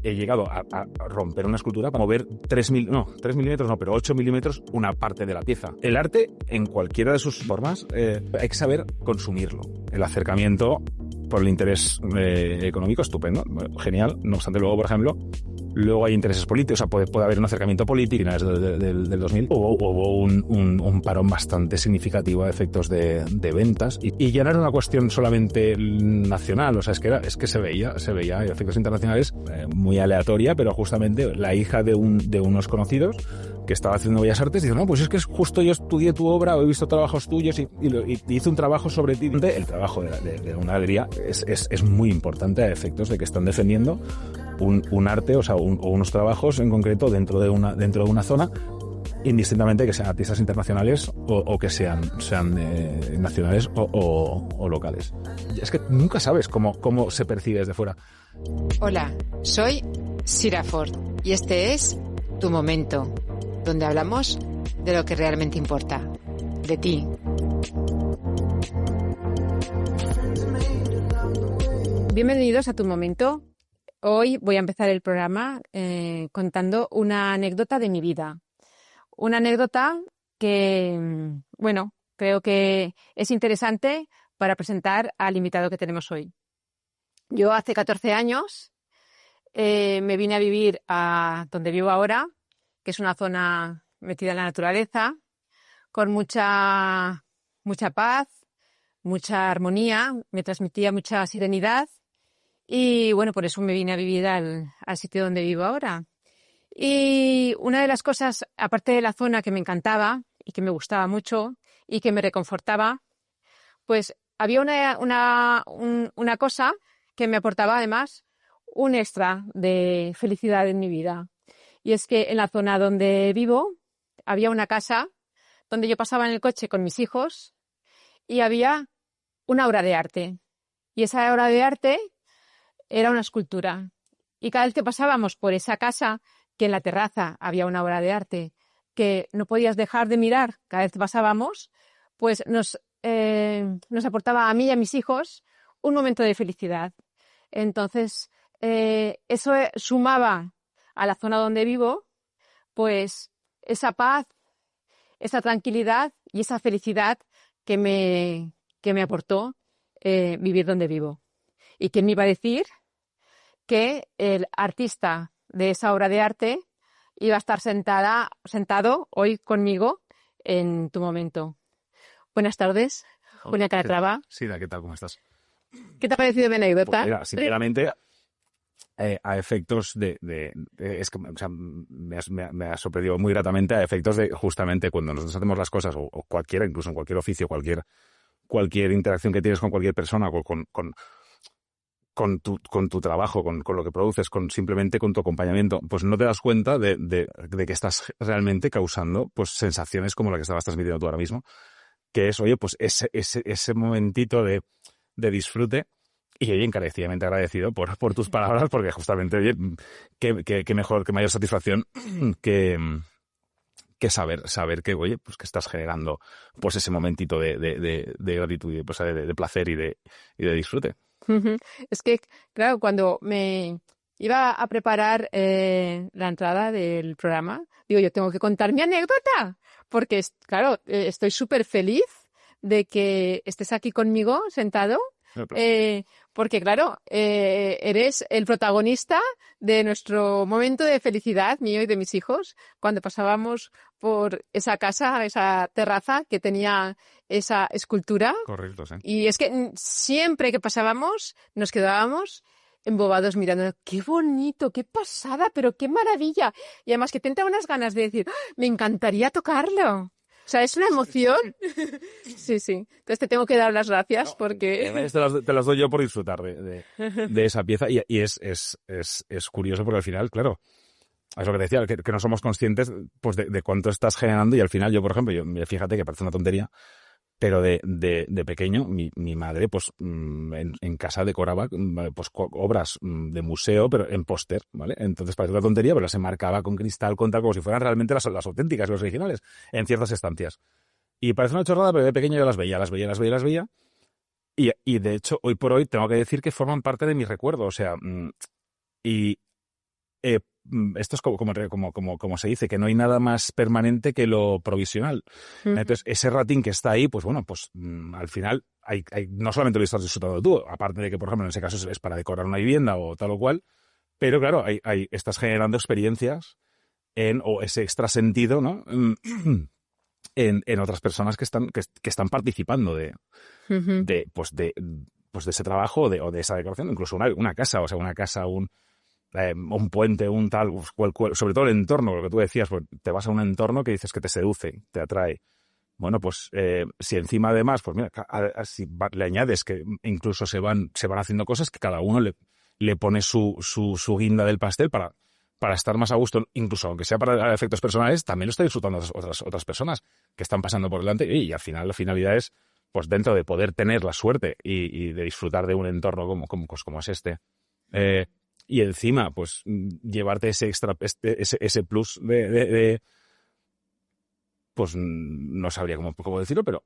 he llegado a romper una escultura para mover 3 milímetros no, pero 8 milímetros una parte de la pieza. El arte, en cualquiera de sus formas, hay que saber consumirlo. El acercamiento por el interés económico, estupendo, genial. No obstante, luego, por ejemplo, luego hay intereses políticos, o sea, puede haber un acercamiento político. A finales del 2000 hubo un parón bastante significativo a efectos de ventas, y ya no era una cuestión solamente nacional, o sea, es que se veía a efectos internacionales muy aleatoria, pero justamente la hija de unos conocidos que estaba haciendo Bellas Artes dice, no, pues es que justo yo estudié tu obra, o he visto trabajos tuyos y hice un trabajo sobre ti. El trabajo de una galería es muy importante a efectos de que están defendiendo un arte, o sea, unos trabajos en concreto dentro de una zona, indistintamente que sean artistas internacionales o que sean nacionales o locales. Es que nunca sabes cómo se percibe desde fuera. Hola, soy Sira Ford y este es Tu Momento, donde hablamos de lo que realmente importa, de ti. Bienvenidos a Tu Momento. Hoy voy a empezar el programa contando una anécdota de mi vida. Una anécdota que, bueno, creo que es interesante para presentar al invitado que tenemos hoy. Yo hace 14 años me vine a vivir a donde vivo ahora, que es una zona metida en la naturaleza, con mucha paz, mucha armonía, me transmitía mucha serenidad. Y bueno, por eso me vine a vivir al sitio donde vivo ahora. Y una de las cosas, aparte de la zona que me encantaba y que me gustaba mucho y que me reconfortaba, pues había una cosa que me aportaba además un extra de felicidad en mi vida. Y es que en la zona donde vivo había una casa donde yo pasaba en el coche con mis hijos y había una obra de arte. Y esa obra de arte era una escultura. Y cada vez que pasábamos por esa casa, que en la terraza había una obra de arte que no podías dejar de mirar cada vez que pasábamos, pues nos aportaba a mí y a mis hijos un momento de felicidad. Entonces, eso sumaba a la zona donde vivo, pues esa paz, esa tranquilidad y esa felicidad que me aportó vivir donde vivo. ¿Y quién me iba a decir que el artista de esa obra de arte iba a estar sentado hoy conmigo en Tu Momento? Buenas tardes, Julián Calatrava. Sí, ¿qué tal? ¿Cómo estás? ¿Qué te ha parecido mi anécdota? Pues mira, sinceramente, a efectos es que, o sea, me ha sorprendido muy gratamente a efectos de justamente cuando nosotros hacemos las cosas, o cualquiera, incluso en cualquier oficio, cualquier interacción que tienes con cualquier persona, con tu trabajo, con lo que produces, simplemente con tu acompañamiento, pues no te das cuenta de que estás realmente causando pues sensaciones como la que estabas transmitiendo tú ahora mismo, que es, oye, pues ese momentito de disfrute. Y oye, encarecidamente agradecido por tus palabras, porque justamente, oye, qué mejor, qué mayor satisfacción que saber que, oye, pues que estás generando pues ese momentito de gratitud, pues de placer y de disfrute. Es que, claro, cuando me iba a preparar la entrada del programa, digo, yo tengo que contar mi anécdota, porque, claro, estoy súper feliz de que estés aquí conmigo sentado. Porque claro, eres el protagonista de nuestro momento de felicidad, mío y de mis hijos, cuando pasábamos por esa casa, esa terraza que tenía esa escultura. Correcto, sí. Y es que siempre que pasábamos nos quedábamos embobados mirando, qué bonito, qué pasada, pero qué maravilla. Y además que te entra unas ganas de decir, me encantaría tocarlo. O sea, es una emoción. Sí. Entonces te tengo que dar las gracias porque... Te las doy yo por disfrutar de esa pieza y es curioso porque al final, claro, es lo que te decía, que no somos conscientes pues de cuánto estás generando y al final yo, por ejemplo, fíjate que parece una tontería, pero de pequeño, mi madre, pues, en casa decoraba, pues, obras de museo, pero en póster, ¿vale? Entonces parece una tontería, pero se marcaba con cristal, como si fueran realmente las auténticas, los originales, en ciertas estancias. Y parece una chorrada, pero de pequeño yo las veía. Y de hecho, hoy por hoy tengo que decir que forman parte de mi recuerdo, o sea, y esto es como se dice, que no hay nada más permanente que lo provisional. Entonces, ese ratín que está ahí, pues bueno, pues al final no solamente lo estás disfrutando tú, aparte de que, por ejemplo, en ese caso es para decorar una vivienda o tal o cual, pero claro, estás generando experiencias o ese extra sentido, ¿no? En otras personas que están participando de ese trabajo o de esa decoración, incluso una casa, o sea, una casa, un puente, un tal, sobre todo el entorno, lo que tú decías, pues te vas a un entorno que dices que te seduce, te atrae. Bueno, pues si encima además, pues mira, si le añades que incluso se van haciendo cosas que cada uno le pone su guinda del pastel para estar más a gusto, incluso aunque sea para efectos personales, también lo está disfrutando otras personas que están pasando por delante y al final la finalidad es, pues dentro de poder tener la suerte y de disfrutar de un entorno como es este, y encima pues llevarte ese extra, ese plus de pues no sabría cómo decirlo, pero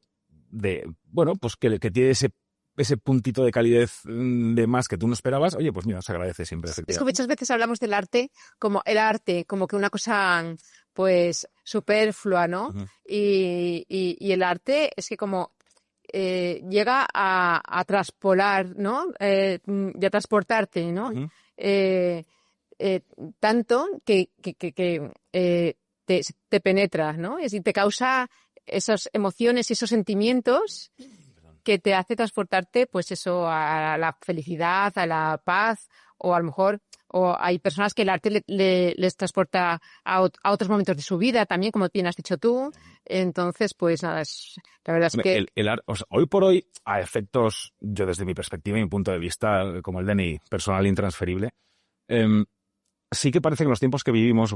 bueno, pues que tiene ese puntito de calidez de más que tú no esperabas, oye, pues mira, se agradece siempre. Es que muchas veces hablamos del arte, como que una cosa, pues, superflua, ¿no? Uh-huh. Y el arte es que como llega a traspolar, ¿no? Y a transportarte, ¿no? Uh-huh. Tanto que te penetra, ¿no? Es decir, te causa esas emociones y esos sentimientos que te hace transportarte, pues eso, a la felicidad, a la paz, o a lo mejor, o hay personas que el arte les transporta a otros momentos de su vida también, como bien has dicho tú. Entonces, pues nada, la verdad es que... O sea, hoy por hoy, a efectos, yo desde mi perspectiva y mi punto de vista, como el DNI personal intransferible, sí que parece que en los tiempos que vivimos,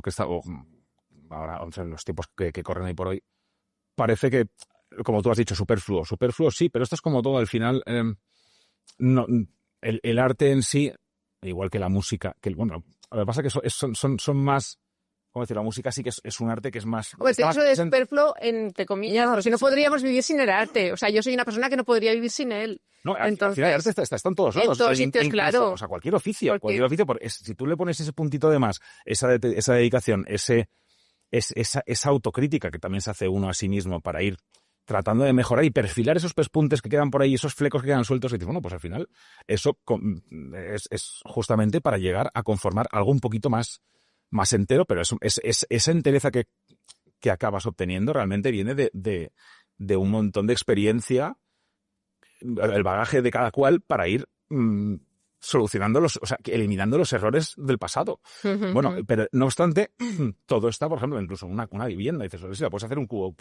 ahora, en los tiempos que corren hoy por hoy, parece que, como tú has dicho, superfluo sí, pero esto es como todo al final. No, el arte en sí, igual que la música, bueno, lo que pasa es que son más, ¿cómo decir? La música sí que es un arte que es más... Pues eso de superfluo, entre comillas, porque si no podríamos vivir sin el arte. O sea, yo soy una persona que no podría vivir sin él. No, entonces, al final el arte está en todos lados. En todos sitios, claro. O sea, cualquier oficio, si tú le pones ese puntito de más, esa dedicación, esa autocrítica que también se hace uno a sí mismo para ir tratando de mejorar y perfilar esos pespuntes que quedan por ahí, esos flecos que quedan sueltos, y dices, bueno, pues al final eso es justamente para llegar a conformar algo un poquito más entero, pero esa entereza que acabas obteniendo realmente viene de un montón de experiencia, el bagaje de cada cual para ir solucionando o sea, eliminando los errores del pasado. Bueno, pero no obstante, todo está, por ejemplo, incluso en una vivienda. Dices, sí, puedes hacer un cubo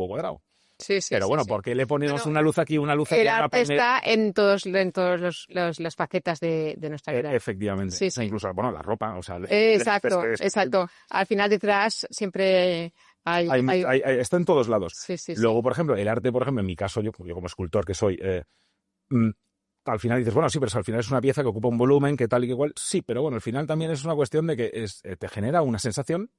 cuadrado. Sí, pero bueno, sí. ¿por qué le ponemos una luz aquí, una luz aquí? El arte está en todas las facetas de nuestra vida. Efectivamente. Sí. O sea, incluso, bueno, la ropa. O sea, exacto. Al final detrás siempre está en todos lados. Sí. Luego, por ejemplo, el arte, por ejemplo, en mi caso, yo como escultor que soy, al final dices, bueno, sí, pero al final es una pieza que ocupa un volumen, que tal y que igual. Sí, pero bueno, al final también es una cuestión de que te genera una sensación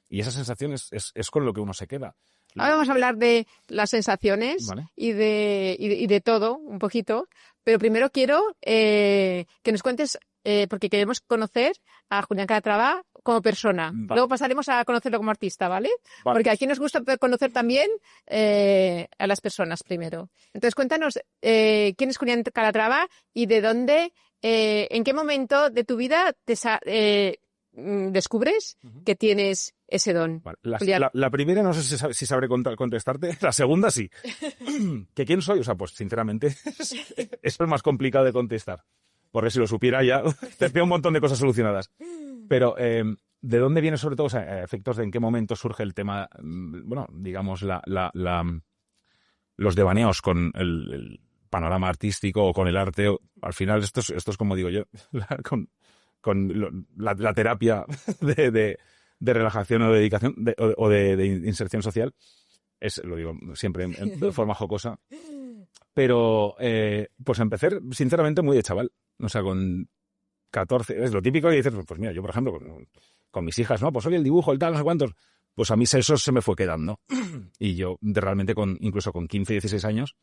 y esa sensación es con lo que uno se queda. Ahora vamos a hablar de las sensaciones, ¿vale? y de todo, un poquito. Pero primero quiero que nos cuentes, porque queremos conocer a Julián Calatrava como persona. Vale. Luego pasaremos a conocerlo como artista, ¿vale? Porque aquí nos gusta conocer también a las personas primero. Entonces cuéntanos quién es Julián Calatrava y de dónde, en qué momento de tu vida descubres que tienes ese don. Vale. La primera no sé si sabré contestarte, la segunda sí. ¿Que quién soy? O sea, pues sinceramente eso es más complicado de contestar, porque si lo supiera ya tendría un montón de cosas solucionadas. Pero ¿de dónde viene sobre todo? O sea, efectos de en qué momento surge el tema, bueno, digamos los devaneos con el panorama artístico o con el arte. Al final esto es como digo yo, con la terapia de relajación o de dedicación o de inserción social, lo digo siempre de forma jocosa, pero pues empecé sinceramente muy de chaval, o sea, con 14, es lo típico que dices, pues mira, yo por ejemplo con mis hijas, no, pues oye el dibujo, el tal, no sé cuántos, pues a mí eso se me fue quedando y yo realmente incluso con 15, 16 años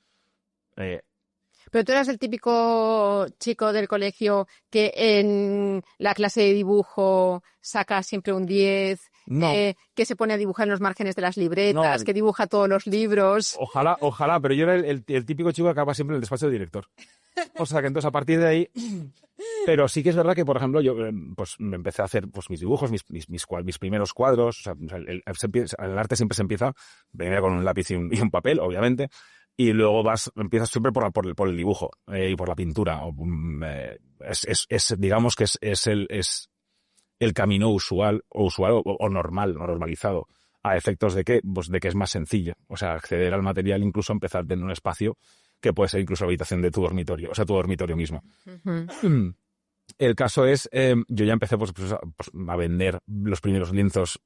Pero tú eras el típico chico del colegio que en la clase de dibujo saca siempre un 10, No, que se pone a dibujar en los márgenes de las no, libretas, que dibuja todos los libros. ojalá, pero yo era el típico chico que acaba siempre en el despacho del director. O sea que entonces a partir de ahí, pero sí que es verdad que, por ejemplo, yo pues me empecé a hacer pues mis dibujos, mis primeros cuadros. O sea, el arte siempre se empieza primero con un lápiz y un papel, obviamente, y luego empiezas siempre por el dibujo y por la pintura. Digamos que es el camino usual o normal, o normalizado, a efectos de que es más sencillo. O sea, acceder al material, incluso empezar en un espacio que puede ser incluso la habitación de tu dormitorio, o sea, tu dormitorio mismo. Uh-huh. El caso es, yo ya empecé pues, a vender los primeros lienzos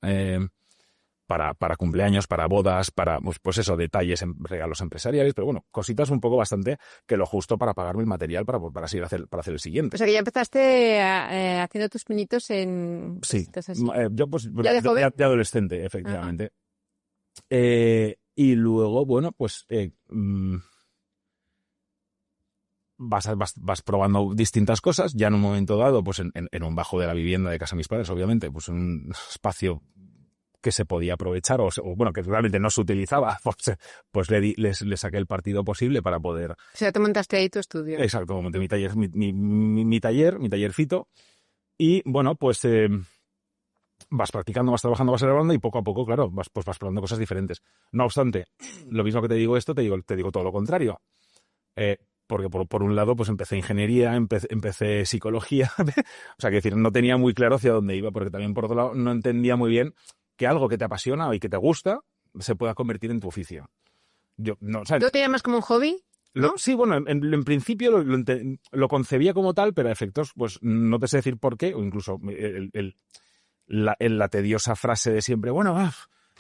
para cumpleaños, para bodas, para pues eso, detalles, regalos empresariales, pero bueno, cositas un poco bastante que lo justo para pagarme el material para seguir para hacer el siguiente. O sea que ya empezaste haciendo tus pinitos en Sí, cositas así. yo pues ¿Ya de joven? de adolescente, efectivamente. Y luego, bueno, pues vas probando distintas cosas, ya en un momento dado, pues en un bajo de la vivienda de casa de mis padres, obviamente, pues en un espacio que se podía aprovechar o bueno, que realmente no se utilizaba, pues le saqué el partido posible para poder... O sea, te montaste ahí tu estudio. Exacto, monté mi taller, mi tallercito, y bueno, pues vas practicando, vas trabajando, vas elaborando y poco a poco, claro, vas probando cosas diferentes. No obstante, lo mismo que te digo esto, te digo todo lo contrario. Porque por un lado, pues empecé ingeniería, empecé psicología, o sea, que decir, no tenía muy claro hacia dónde iba, porque también por otro lado no entendía muy bien que algo que te apasiona y que te gusta se pueda convertir en tu oficio. Yo, no, o sea, ¿Tú te llamas como un hobby? ¿No? sí, bueno, en principio lo concebía como tal, pero a efectos, pues no te sé decir por qué, o incluso la tediosa frase de siempre, bueno,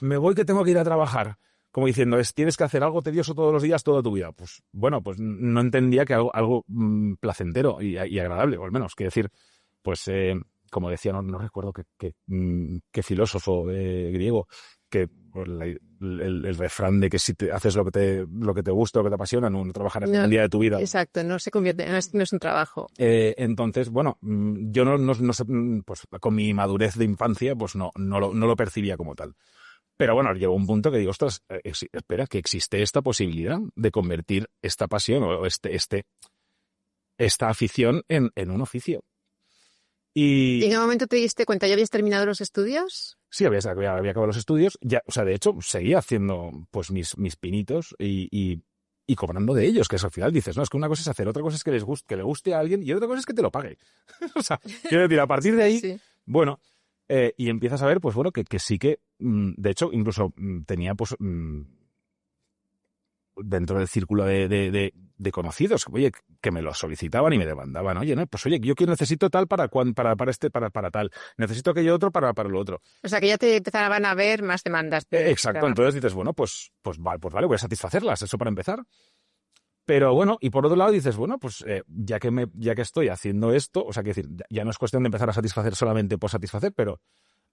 me voy que tengo que ir a trabajar. Como diciendo, tienes que hacer algo tedioso todos los días, toda tu vida. Pues bueno, pues no entendía que algo placentero y agradable, o al menos, que decir, pues como decía, no recuerdo qué filósofo griego, que el refrán de que si te haces lo que te gusta, lo que te apasiona, no trabajarás en el día de tu vida. Exacto, no se convierte, no es un trabajo. Entonces, bueno, yo no sé, pues con mi madurez de infancia, pues no lo percibía como tal. Pero bueno, llegó un punto que digo, ostras, espera, que existe esta posibilidad de convertir esta pasión o esta afición en un oficio. ¿Y en qué momento te diste cuenta? ¿Ya habías terminado los estudios? Sí, había acabado los estudios, ya, o sea, de hecho, seguía haciendo pues mis pinitos y cobrando de ellos, que es al final dices, no, es que una cosa es hacer, otra cosa es que le guste a alguien y otra cosa es que te lo pague. O sea, quiero decir, a partir de ahí, sí. Bueno, y empiezas a ver, pues bueno, que sí que, de hecho, incluso tenía, pues, dentro del círculo de conocidos, oye, que me lo solicitaban y me demandaban, oye, no, pues oye, yo necesito tal para tal, necesito aquello otro para lo otro. O sea, que ya te empezaban a ver más demandas. Exacto, entonces dices, bueno, pues vale, voy a satisfacerlas, eso para empezar. Pero bueno, y por otro lado dices, bueno, pues ya que estoy haciendo esto, o sea, que decir, ya no es cuestión de empezar a satisfacer solamente por satisfacer, pero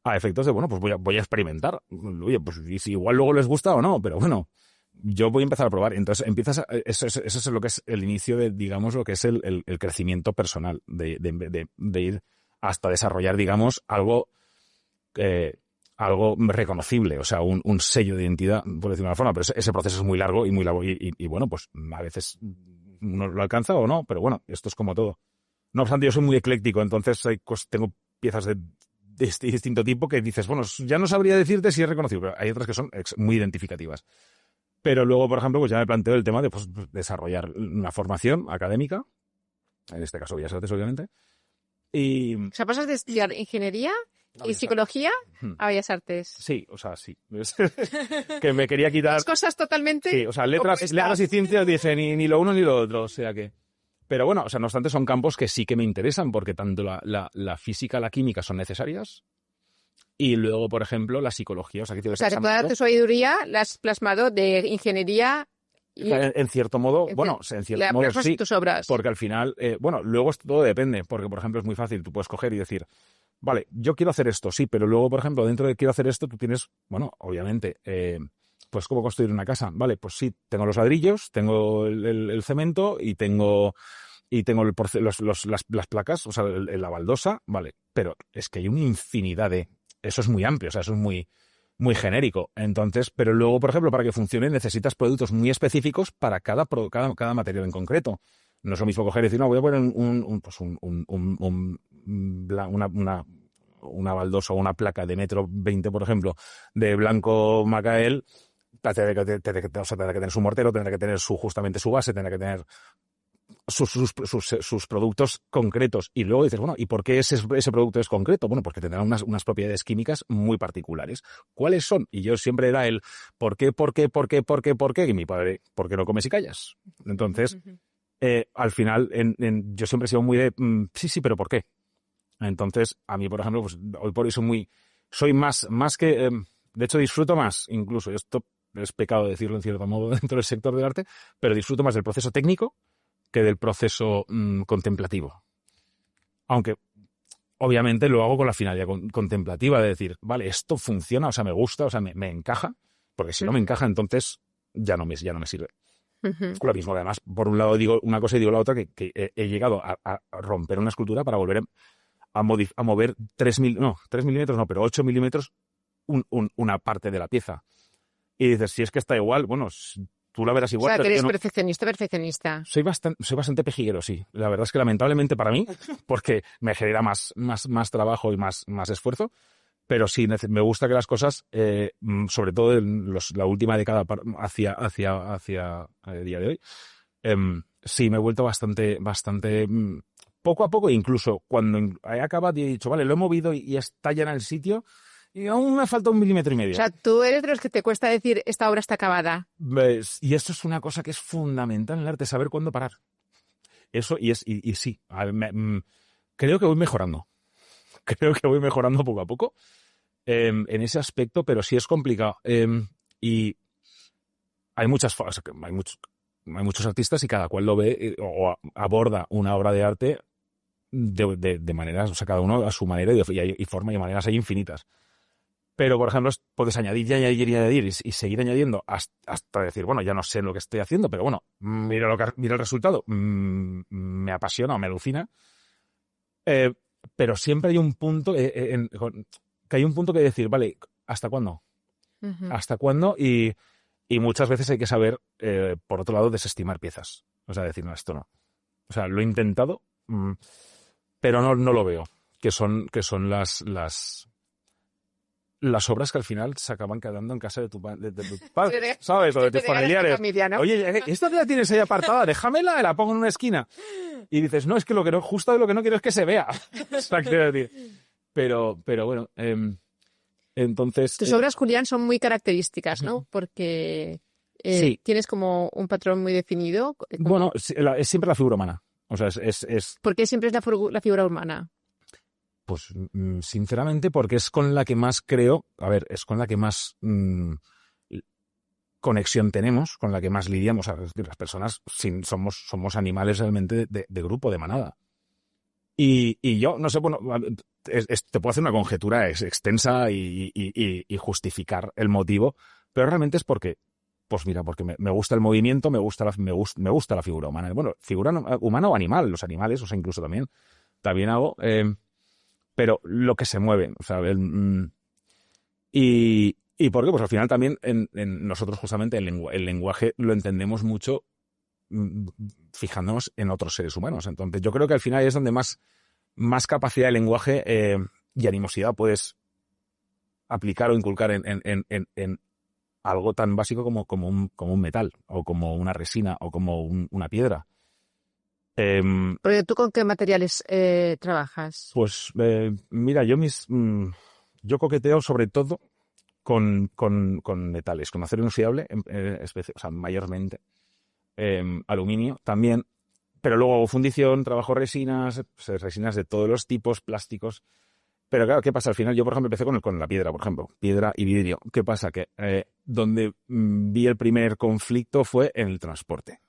a efectos de, bueno, pues voy a experimentar. Oye, pues y si igual luego les gusta o no, pero bueno, yo voy a empezar a probar. Entonces empiezas eso es lo que es el inicio de, digamos, lo que es el crecimiento personal, de ir hasta desarrollar, digamos, algo reconocible, o sea, un sello de identidad, por decirlo de una forma, pero ese proceso es muy largo y bueno, pues a veces uno lo alcanza o no, pero bueno, esto es como todo. No obstante, yo soy muy ecléctico, entonces tengo piezas de distinto tipo que dices, bueno, ya no sabría decirte si es reconocido, pero hay otras que son muy identificativas. Pero luego, por ejemplo, pues ya me planteo el tema de pues, desarrollar una formación académica, en este caso Bellas Artes, obviamente. O sea, pasas de estudiar ingeniería y psicología a Bellas Artes. Sí, o sea, sí. Que me quería quitar... Dos cosas totalmente... Sí, o sea, letras y ciencias dije ni lo uno ni lo otro, o sea que... Pero bueno, o sea, no obstante, son campos que sí que me interesan porque tanto la física, la química son necesarias y luego, por ejemplo, la psicología. O sea, que toda tu sabiduría la has plasmado de ingeniería... En cierto modo, en cierto modo sí, tus obras. Porque al final, luego todo depende, porque por ejemplo es muy fácil, tú puedes coger y decir, vale, yo quiero hacer esto, sí, pero luego, por ejemplo, dentro de quiero hacer esto, tú tienes, bueno, obviamente, pues ¿cómo construir una casa? Vale, pues sí, tengo los ladrillos, tengo el cemento y tengo las placas, o sea, la baldosa, vale, pero es que hay una infinidad de... Eso es muy amplio, o sea, eso es muy, muy genérico. Entonces, pero luego, por ejemplo, para que funcione necesitas productos muy específicos para cada material en concreto. No es lo mismo coger y decir, no, voy a poner una baldosa o una placa de 1,20 m, por ejemplo, de blanco Macael. Tendrá que tener su mortero, tendrá que tener justamente su base, tendrá que tener sus productos concretos. Y luego dices, bueno, ¿y por qué ese producto es concreto? Bueno, porque tendrá unas propiedades químicas muy particulares. ¿Cuáles son? Y yo siempre era el ¿por qué? Y mi padre, ¿por qué no comes y callas? Entonces, al final, yo siempre he sido muy de, sí, pero ¿por qué? Entonces, a mí, por ejemplo, pues hoy por hoy soy más que, de hecho disfruto más, incluso, esto es pecado decirlo en cierto modo dentro del sector del arte, pero disfruto más del proceso técnico que del proceso contemplativo. Aunque, obviamente, lo hago con la finalidad contemplativa de decir, vale, esto funciona, o sea, me gusta, o sea, me encaja, porque si no me encaja, entonces ya no me sirve. Lo mismo que además, por un lado digo una cosa y digo la otra, que he llegado a romper una escultura para volver a mover 3 milímetros, no, pero 8 milímetros una parte de la pieza. Y dices, si es que está igual, bueno, tú la verás igual. O sea, pero que eres yo no. perfeccionista. Soy bastante pejiguero, sí. La verdad es que lamentablemente para mí, porque me genera más trabajo y más esfuerzo, pero sí, me gusta que las cosas, sobre todo en la última década hacia el día de hoy, sí, me he vuelto bastante poco a poco, incluso cuando he acabado y he dicho, vale, lo he movido y está ya en el sitio, y aún me falta 1,5 mm. O sea, tú eres de los que te cuesta decir, esta obra está acabada. Y esto es una cosa que es fundamental en el arte, saber cuándo parar. Eso, y sí, creo que voy mejorando. Creo que voy mejorando poco a poco en ese aspecto, pero sí es complicado. Y hay hay muchos artistas y cada cual lo ve o aborda una obra de arte de maneras, o sea, cada uno a su manera y forma y maneras hay infinitas. Pero, por ejemplo, puedes añadir y añadir y seguir añadiendo hasta decir, bueno, ya no sé lo que estoy haciendo, pero bueno, mira el resultado, me apasiona o me alucina. Pero siempre hay un punto que hay un punto que decir, vale, ¿hasta cuándo? ¿Hasta cuándo? Y muchas veces hay que saber, por otro lado, desestimar piezas. O sea, decir, no, esto no. O sea, lo he intentado, pero no lo veo. Que son las obras que al final se acaban quedando en casa de tu padre, ¿sabes? O de tus familiares. Familia, ¿no? Oye, esta la tienes ahí apartada, déjamela, la pongo en una esquina. Y dices, no, es que justo lo que no quiero es que se vea. O sea, quiero decir. Pero bueno, entonces... Tus obras, Julián, son muy características, ¿no? Porque sí. Tienes como un patrón muy definido. Bueno, es siempre la figura humana. O sea, es... ¿Por qué siempre es la figura humana? Pues sinceramente porque es con la que más creo, es con la que más conexión tenemos, con la que más lidiamos. O sea, las personas somos animales realmente de grupo, de manada. Y yo, no sé, bueno, te puedo hacer una conjetura extensa y justificar el motivo, pero realmente es porque, pues mira, porque me gusta el movimiento, me gusta la figura humana. Bueno, figura humana o animal, los animales, o sea, incluso también hago... pero lo que se mueve, o sea, ¿y por qué? Pues al final también en nosotros justamente el lenguaje lo entendemos mucho fijándonos en otros seres humanos. Entonces yo creo que al final es donde más capacidad de lenguaje y animosidad puedes aplicar o inculcar en algo tan básico como un metal, o como una resina, o como una piedra. Porque ¿tú con qué materiales trabajas? Pues mira, yo coqueteo sobre todo con metales, con acero inoxidable, o sea, mayormente, aluminio también, pero luego hago fundición, trabajo resinas de todos los tipos, plásticos. Pero claro, ¿qué pasa? Al final yo, por ejemplo, empecé con la piedra, por ejemplo, piedra y vidrio. ¿Qué pasa? Que donde vi el primer conflicto fue en el transporte.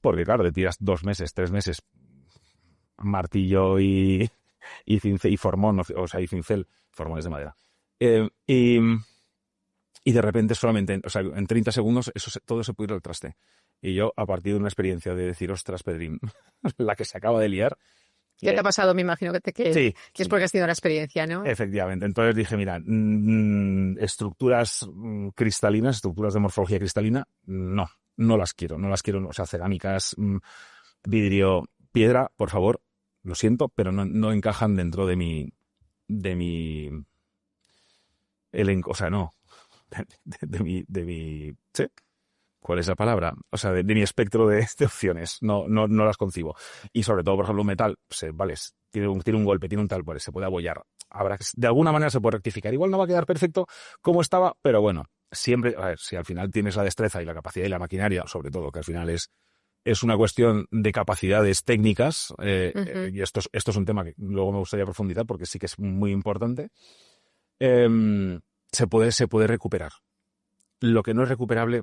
Porque claro, te tiras 2 meses, 3 meses, martillo y cincel, y formón, o sea, y cincel, formones de madera. Y Y de repente solamente, o sea, en 30 segundos todo se puede ir al traste. Y yo, a partir de una experiencia de decir, ostras, Pedrín, la que se acaba de liar. ¿Qué te ha pasado? Me imagino que Sí, es porque has tenido la experiencia, ¿no? efectivamente. Entonces dije, mira, estructuras cristalinas, estructuras de morfología cristalina, no las quiero. O sea, cerámicas, vidrio, piedra, por favor, lo siento, pero no encajan dentro de mi elenco, o sea, no, de mi, ¿sí? ¿Cuál es la palabra? O sea, de mi espectro de opciones. No las concibo. Y sobre todo, por ejemplo, un metal, vale, tiene un golpe, tiene un tal, pues se puede abollar. De alguna manera se puede rectificar. Igual no va a quedar perfecto como estaba, pero bueno, siempre, a ver, si al final tienes la destreza y la capacidad y la maquinaria, sobre todo, que al final es una cuestión de capacidades técnicas, y esto es un tema que luego me gustaría profundizar porque sí que es muy importante, se puede recuperar. Lo que no es recuperable,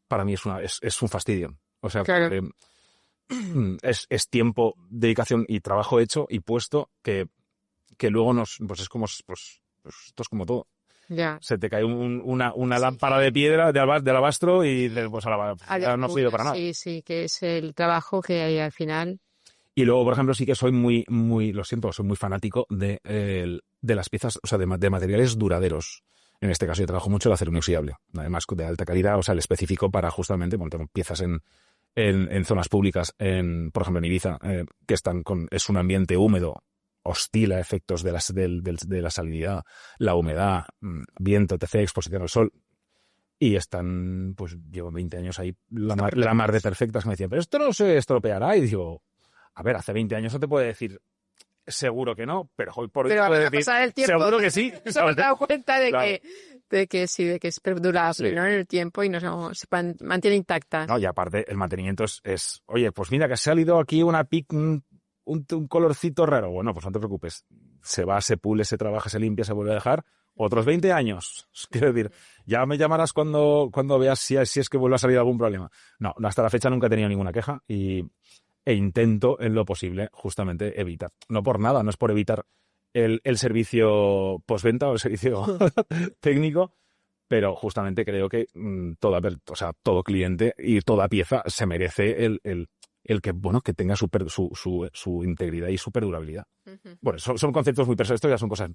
para mí es un fastidio. O sea, claro. Es tiempo, dedicación y trabajo hecho y puesto que luego pues es como, pues esto es como todo. Ya. Se te cae una lámpara de piedra, de alabastro y pues no ha sido para nada. Sí, que es el trabajo que hay al final. Y luego, por ejemplo, sí que soy muy, lo siento, soy muy fanático de las piezas, o sea, de materiales duraderos. En este caso yo trabajo mucho el acero inoxidable, además de alta calidad, o sea, el específico para justamente, bueno, tengo piezas en zonas públicas, por ejemplo en Ibiza, que es un ambiente húmedo, hostil a efectos de la salinidad, la humedad, viento, etc., exposición al sol, y están, pues llevo 20 años ahí, la mar de perfectas, que me decían, pero esto no se estropeará, y digo, a ver, hace 20 años no te puede decir seguro que no, pero hoy por hoy pero puede decir pasar el tiempo, seguro que sí. Se me he dado cuenta de claro. que sí, de que es perdurable, ¿no? En el tiempo y no se mantiene intacta. No, y aparte el mantenimiento es oye, pues mira que ha salido aquí un colorcito raro. Bueno, pues no te preocupes. Se va, se pule, se trabaja, se limpia, se vuelve a dejar. Otros 20 años. Quiero decir, ya me llamarás cuando veas si es que vuelve a salir algún problema. No, hasta la fecha nunca he tenido ninguna queja e intento en lo posible justamente evitar. No por nada, no es por evitar el servicio postventa o el servicio técnico, pero justamente creo que todo cliente y toda pieza se merece el que, bueno, que tenga su integridad y su perdurabilidad. Uh-huh. Bueno, son conceptos muy personales, esto ya son cosas,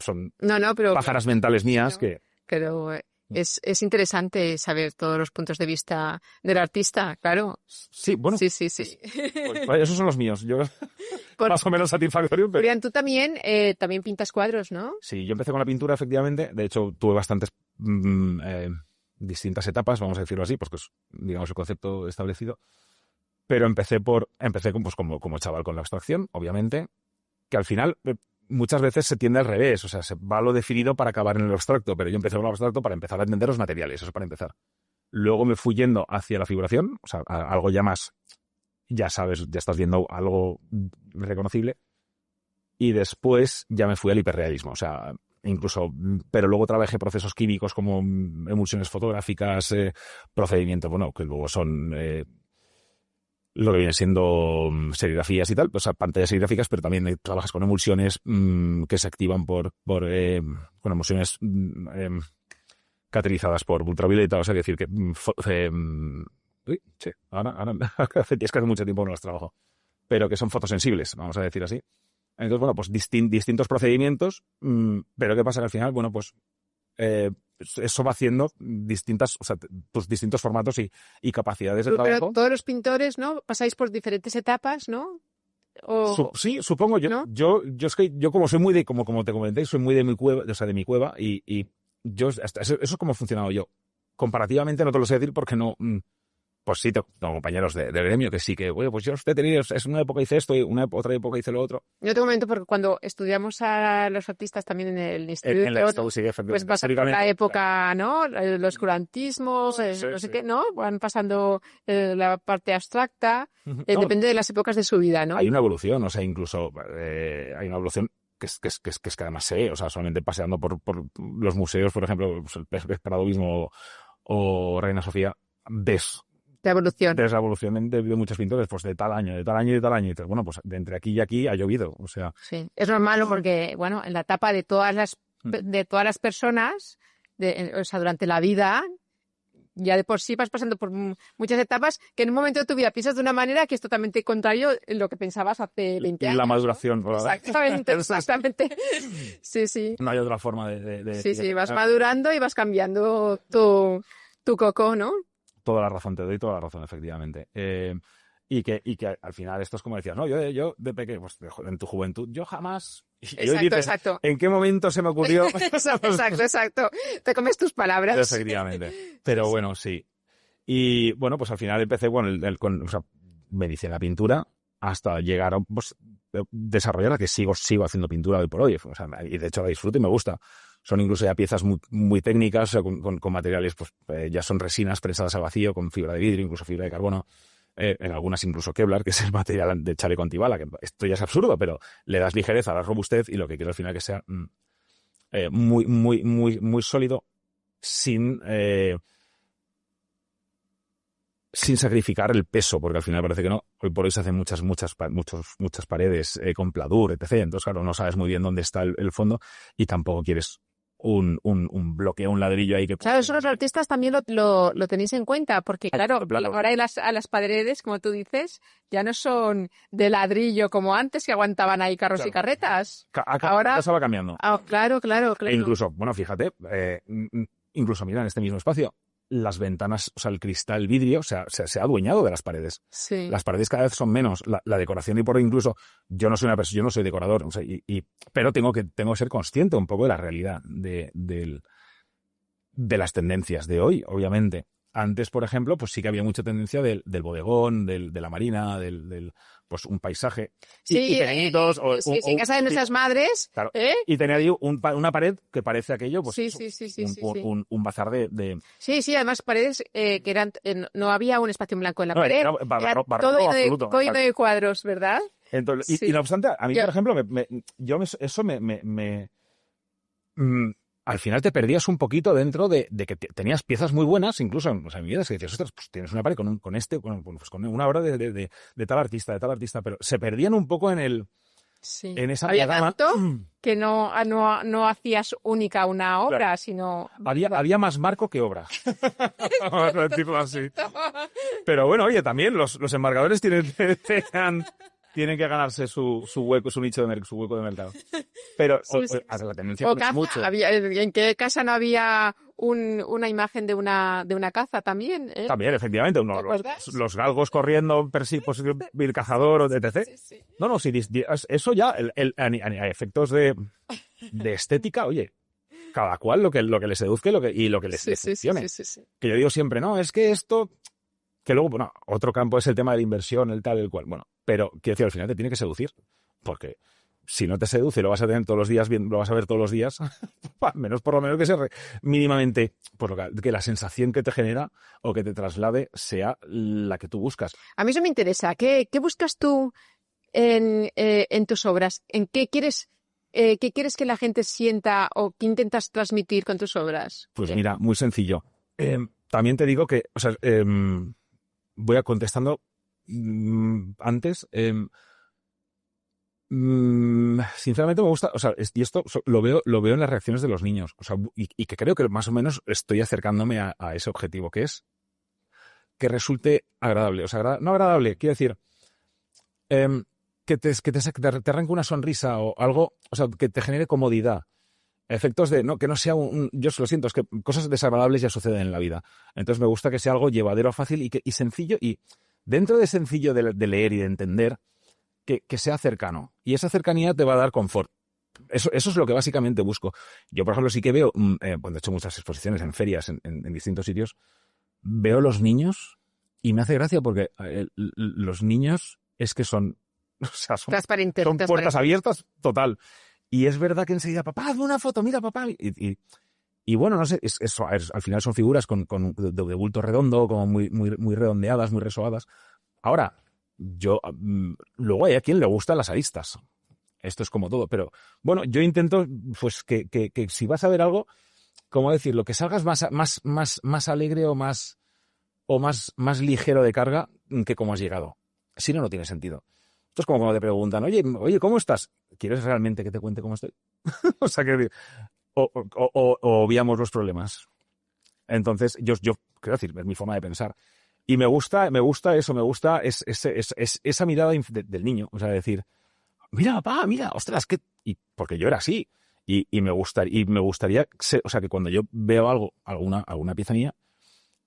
pero pájaras mentales mías que... Pero es interesante saber todos los puntos de vista del artista, claro. Sí, bueno. Sí. Pues, esos son los míos. Yo más o menos satisfactorio. Pero... Julián, tú también pintas cuadros, ¿no? Sí, yo empecé con la pintura, efectivamente. De hecho, tuve bastantes distintas etapas, vamos a decirlo así, porque es, digamos, el concepto establecido. Pero empecé como chaval con la abstracción, obviamente, que al final muchas veces se tiende al revés, o sea, se va lo definido para acabar en el abstracto, pero yo empecé con el abstracto para empezar a entender los materiales, eso para empezar. Luego me fui yendo hacia la figuración, o sea, algo ya más, ya sabes, ya estás viendo algo reconocible, y después ya me fui al hiperrealismo, o sea, incluso, pero luego trabajé procesos químicos como emulsiones fotográficas, procedimientos, bueno, que luego son... lo que viene siendo serigrafías y tal, o sea, pantallas serigráficas, pero también trabajas con emulsiones que se activan con emulsiones catalizadas por ultravioleta, o sea, decir que ahora es que hace mucho tiempo no las trabajo, pero que son fotosensibles, vamos a decir así. Entonces, bueno, pues distintos procedimientos, pero ¿qué pasa? Que al final, bueno, pues eso va haciendo distintos formatos y capacidades de trabajo. Pero todos los pintores, ¿no? Pasáis por diferentes etapas, ¿no? Sí, supongo yo. ¿No? Yo es que yo como soy muy de, como te comenté, soy muy de mi cueva, o sea, de mi cueva y yo, eso es como he funcionado yo. Comparativamente no te lo sé decir porque no... Pues sí, tengo compañeros del gremio que sí que, oye, pues yo he tenido, es una época hice esto y otra época hice lo otro. Yo te comento porque cuando estudiamos a los artistas también en el instituto, pues pasa por la época, ¿no? El oscurantismo, no sé qué, ¿no? Van pasando la parte abstracta, depende de las épocas de su vida, ¿no? Hay una evolución, o sea, incluso hay una evolución que es que además se ve, o sea, solamente paseando por los museos, por ejemplo, pues el Prado mismo o Reina Sofía, ves la evolución. De la evolución de muchos pintores, pues de tal año. Bueno, pues de entre aquí y aquí ha llovido, o sea. Sí, es normal porque, bueno, en la etapa de todas las personas, o sea, durante la vida, ya de por sí vas pasando por muchas etapas que en un momento de tu vida piensas de una manera que es totalmente contrario a lo que pensabas hace 20 años. La maduración, ¿verdad? Exactamente. Sí, sí. No hay otra forma de Sí, decir. sí, vas madurando y vas cambiando tu coco, ¿no? Toda la razón, te doy toda la razón, efectivamente. Y que al final esto es como decías, no, yo de pequeño, pues en tu juventud, yo jamás... Y hoy dices, Exacto. ¿en qué momento se me ocurrió? Exacto. Te comes tus palabras. Efectivamente. Pero bueno, sí. Y bueno, pues al final empecé o sea, me hice la pintura hasta llegar a pues, desarrollar la que sigo haciendo pintura hoy por hoy. O sea, y de hecho la disfruto y me gusta. Son incluso ya piezas muy técnicas, o sea, con materiales, pues ya son resinas prensadas al vacío, con fibra de vidrio, incluso fibra de carbono. En algunas incluso Kevlar, que es el material de chaleco antibala, que esto ya es absurdo, pero le das ligereza, das robustez y lo que quiero al final que sea muy sólido sin sacrificar el peso, porque al final parece que no. Hoy por hoy se hacen muchas paredes con pladur, etc. Entonces, claro, no sabes muy bien dónde está el fondo y tampoco quieres un bloque, un ladrillo ahí que... Claro, eso los artistas también lo tenéis en cuenta, porque claro, ahora a las paredes, como tú dices, ya no son de ladrillo como antes, que aguantaban ahí carros y carretas. Ahora se va cambiando. Claro. E incluso, bueno, fíjate, incluso mira, en este mismo espacio, las ventanas, o sea, el cristal, el vidrio, se ha adueñado de las paredes. Sí. Las paredes cada vez son menos. La decoración y por hoy incluso, yo no soy decorador, o sea, pero tengo que ser consciente un poco de la realidad de las tendencias de hoy, obviamente. Antes, por ejemplo, pues sí que había mucha tendencia del bodegón, de la marina, pues un paisaje. Sí, y pequeñitos. En casa de nuestras madres. Claro. Y tenía ahí una pared que parece aquello, pues un bazar de... Sí, además paredes que eran... no había un espacio en blanco en la pared. Era todo absoluto. Lleno de cuadros, ¿verdad? Entonces, y no obstante, a mí, por ejemplo, al final te perdías un poquito dentro de que tenías piezas muy buenas, incluso en mi vida, es que decías, ostras, pues tienes una pared con una obra de tal artista, pero se perdían un poco en esa había tanto que no hacías única una obra, claro. Sino... Había más marco que obra. Vamos a decirlo así. Pero bueno, oye, también los enmarcadores tienen que ganarse su hueco, su nicho su hueco de mercado. Pero la tendencia es mucho. ¿En qué casa no había una imagen de una caza también? También, efectivamente, los galgos corriendo, el cazador, etc. Sí. No, sí, eso ya, a efectos de estética, oye, cada cual lo que le seduzca y lo que le funcione. Sí. Que yo digo siempre, no, es que esto... Que luego, bueno, otro campo es el tema de la inversión, el tal, el cual. Bueno, pero quiero decir, al final te tiene que seducir. Porque si no te seduce y lo vas a tener todos los días, lo vas a ver todos los días, por lo menos que sea mínimamente, pues que la sensación que te genera o que te traslade sea la que tú buscas. A mí eso me interesa. ¿Qué buscas tú en tus obras? ¿En qué quieres que la gente sienta o qué intentas transmitir con tus obras? Pues mira, muy sencillo. También te digo que, o sea, voy a contestando antes. Sinceramente me gusta, o sea, y esto lo veo en las reacciones de los niños, o sea, y que creo que más o menos estoy acercándome a ese objetivo, que es que resulte agradable, o sea, no agradable, quiero decir, que te arranque una sonrisa o algo, o sea, que te genere comodidad. Efectos de, no, que no sea yo lo siento, es que cosas desagradables ya suceden en la vida. Entonces me gusta que sea algo llevadero, fácil y sencillo, y dentro de sencillo de leer y de entender, que sea cercano. Y esa cercanía te va a dar confort. Eso es lo que básicamente busco. Yo, por ejemplo, sí que veo, cuando he hecho muchas exposiciones en ferias, en distintos sitios, veo los niños y me hace gracia porque los niños es que son transparentes, son puertas abiertas, total. Y es verdad que enseguida, papá, hazme una foto, mira, papá. Y bueno, no sé, al final son figuras de bulto redondo, como muy redondeadas, muy resoadas. Ahora, luego hay a quien le gustan las aristas. Esto es como todo, pero bueno, yo intento, pues, que si vas a ver algo, ¿cómo decirlo? Que salgas más alegre o más ligero de carga que como has llegado. Si no, no tiene sentido. Esto es como cuando te preguntan, oye, ¿cómo estás? ¿Quieres realmente que te cuente cómo estoy? O sea, que o obviamos los problemas. Entonces, yo quiero decir, es mi forma de pensar. Y me gusta eso, esa mirada del niño. O sea, decir, mira, papá, mira, ostras, y porque yo era así. Y me gustaría, o sea, que cuando yo veo alguna pieza mía,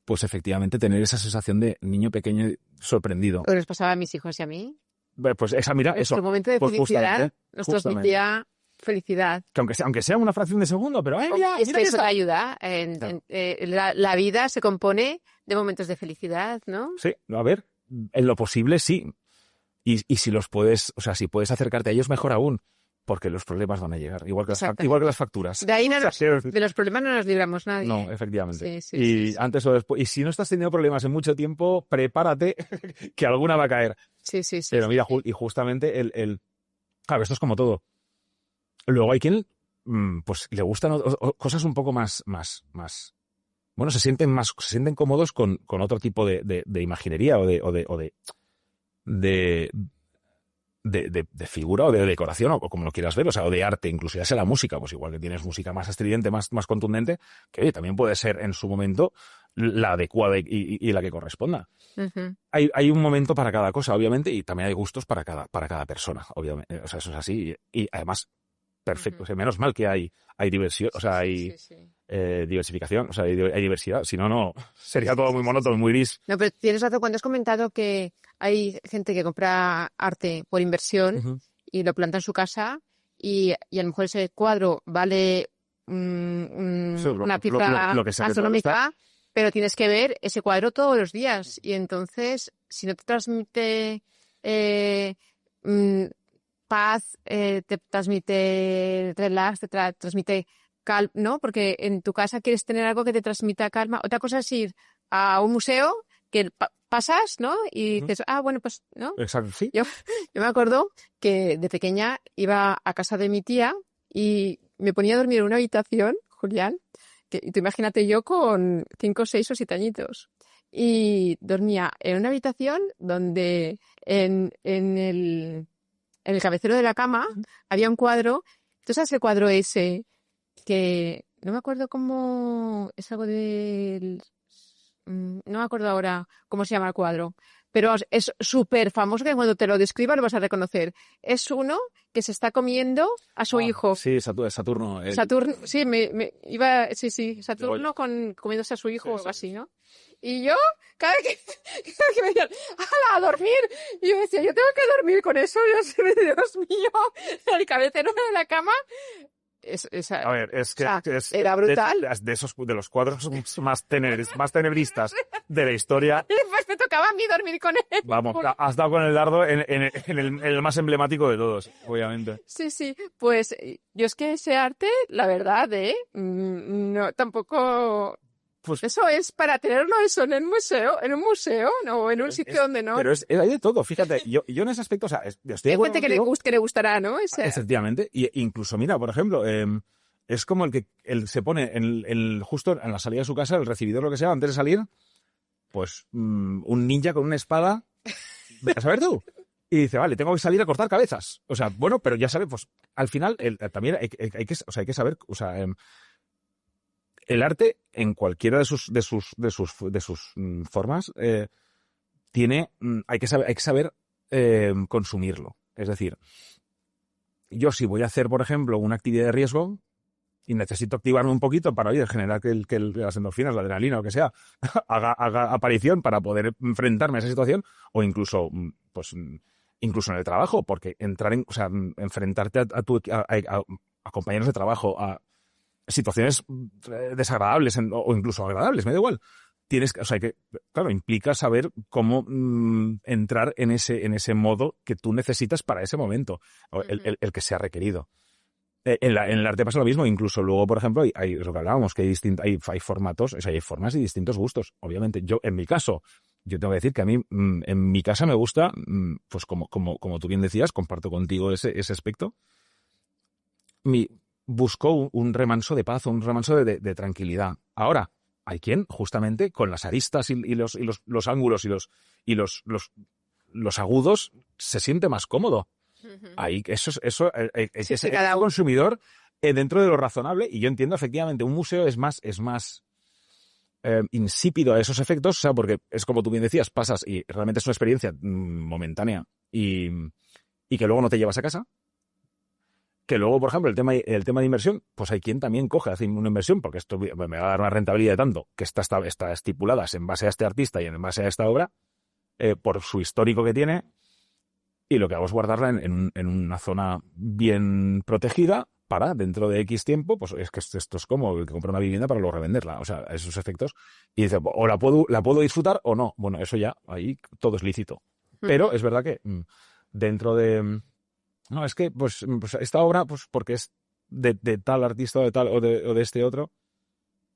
pues efectivamente tener esa sensación de niño pequeño sorprendido. ¿Qué nos pasaba a mis hijos y a mí? Pues esa, mira, eso. Nuestro momento de pues felicidad nos transmitía felicidad. Que aunque sea una fracción de segundo, pero mira, Es que eso te está. ayuda. Claro. La vida se compone de momentos de felicidad, ¿no? Sí, a ver, en lo posible sí. Y si los puedes, o sea, si puedes acercarte a ellos, mejor aún. Porque los problemas van a llegar, igual que las facturas. De ahí de los problemas no nos libramos nadie. No, efectivamente. Sí. Antes o después. Y si no estás teniendo problemas en mucho tiempo, prepárate que alguna va a caer. Sí. Pero mira, y justamente claro, esto es como todo. Luego hay quien, pues le gustan cosas un poco más, bueno, se sienten cómodos con otro tipo de imaginería o de figura o de decoración o como lo quieras ver, o sea, o de arte, incluso ya sea la música, pues igual que tienes música más estridente, más contundente, que oye, también puede ser en su momento la adecuada y la que corresponda. Uh-huh. Hay un momento para cada cosa, obviamente, y también hay gustos para cada persona, obviamente. O sea, eso es así. Y además, perfecto. O sea, menos mal que hay diversión, o sea, hay diversificación, o sea, hay diversidad. Si no, sería todo muy monótono, muy gris. No, pero tienes razón cuando has comentado que hay gente que compra arte por inversión Uh-huh. y lo planta en su casa y a lo mejor ese cuadro vale una cifra lo que sea que astronómica, pero tienes que ver ese cuadro todos los días y entonces si no te transmite paz, te transmite relax, te transmite calma, ¿no? Porque en tu casa quieres tener algo que te transmita calma. Otra cosa es ir a un museo que pasas, ¿no? Y dices, bueno, pues, ¿no? Exacto, sí. Yo me acuerdo que de pequeña iba a casa de mi tía y me ponía a dormir en una habitación, Julián, y tú imagínate yo con 5, 6 o 7 añitos. Y dormía en una habitación donde en el cabecero de la cama había un cuadro. ¿Tú sabes el cuadro ese que no me acuerdo cómo es algo del... No me acuerdo ahora cómo se llama el cuadro, pero es súper famoso que cuando te lo describa lo vas a reconocer. Es uno que se está comiendo a su hijo. Sí, Saturno. Saturno, sí, Saturno comiéndose a su hijo o algo así, ¿no? Y yo, cada vez que me decían, ¡hala, a dormir! Y yo decía, yo tengo que dormir con eso, Dios mío, el cabecero de la cama. A ver, es que era brutal. De los cuadros más tenebristas de la historia. Y después me tocaba a mí dormir con él. Vamos, has dado con el dardo en el más emblemático de todos, obviamente. Sí, pues yo es que ese arte, la verdad, no, tampoco... Pues eso es para tenerlo eso en un museo, no en un sitio donde no. Pero hay de todo, fíjate, yo en ese aspecto, o sea, estoy hay gente que le gustará, ¿no? Efectivamente, y incluso, mira, por ejemplo, es como el que se pone justo en la salida de su casa, el recibidor, lo que sea, antes de salir, pues un ninja con una espada, a saber tú. Y dice, vale, tengo que salir a cortar cabezas. O sea, bueno, pero ya sabes, pues al final también hay que saber, o sea, el arte en cualquiera de sus formas hay que saber consumirlo. Es decir, yo si voy a hacer, por ejemplo, una actividad de riesgo y necesito activarme un poquito para generar que las endorfinas, la adrenalina o lo que sea, haga aparición para poder enfrentarme a esa situación, o incluso incluso en el trabajo, porque enfrentarte a compañeros de trabajo, a situaciones desagradables o incluso agradables, me da igual. Claro, implica saber cómo entrar en ese modo que tú necesitas para ese momento, el que sea requerido. En el arte pasa lo mismo, incluso luego, por ejemplo, hay lo que hablábamos, que hay formatos, o sea, hay formas y distintos gustos. Obviamente, en mi caso, yo tengo que decir que a mí, en mi casa me gusta, pues como tú bien decías, comparto contigo ese aspecto. Buscó un remanso de paz, un remanso de tranquilidad. Ahora, hay quien, justamente, con las aristas y los ángulos y los agudos, se siente más cómodo. Uh-huh. Ahí, ese consumidor dentro de lo razonable, y yo entiendo efectivamente, un museo es más insípido a esos efectos, o sea, porque es como tú bien decías, pasas y realmente es una experiencia momentánea y que luego no te llevas a casa. Que luego, por ejemplo, el tema de inversión, pues hay quien también hace una inversión, porque esto me va a dar una rentabilidad de tanto, que está estipulada en base a este artista y en base a esta obra, por su histórico que tiene, y lo que hago es guardarla en una zona bien protegida para, dentro de X tiempo, pues es que esto es como el que compra una vivienda para luego revenderla, o sea, esos efectos, y dice, o la puedo disfrutar o no. Bueno, eso ya, ahí todo es lícito. Pero es verdad que dentro de... No, es que, pues esta obra, pues porque es de tal artista o de tal o de este otro,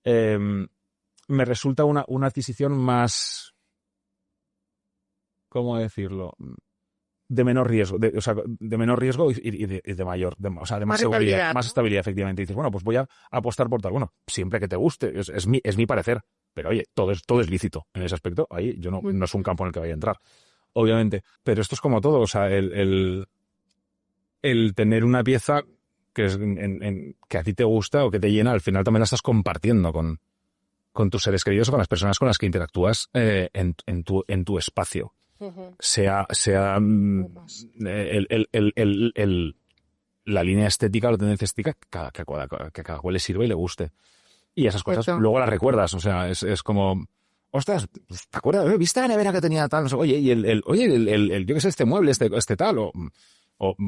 me resulta una adquisición más, ¿cómo decirlo? De menor riesgo, de menor riesgo y de mayor, o sea, de más seguridad, más estabilidad, efectivamente. Y dices, bueno, pues voy a apostar por tal. Bueno, siempre que te guste, es mi parecer. Pero oye, todo es lícito en ese aspecto. Ahí yo no es un campo en el que vaya a entrar, obviamente. Pero esto es como todo, o sea, el tener una pieza que es que a ti te gusta o que te llena, al final también la estás compartiendo con tus seres queridos o con las personas con las que interactúas en tu espacio. Sea la línea estética o la tendencia estética que a cada cual le sirva y le guste. Y esas cosas luego las recuerdas, o sea, es como... Ostras, ¿te acuerdas? ¿Viste la nevera que tenía tal? No sé, oye, y yo qué sé, este mueble, este tal, o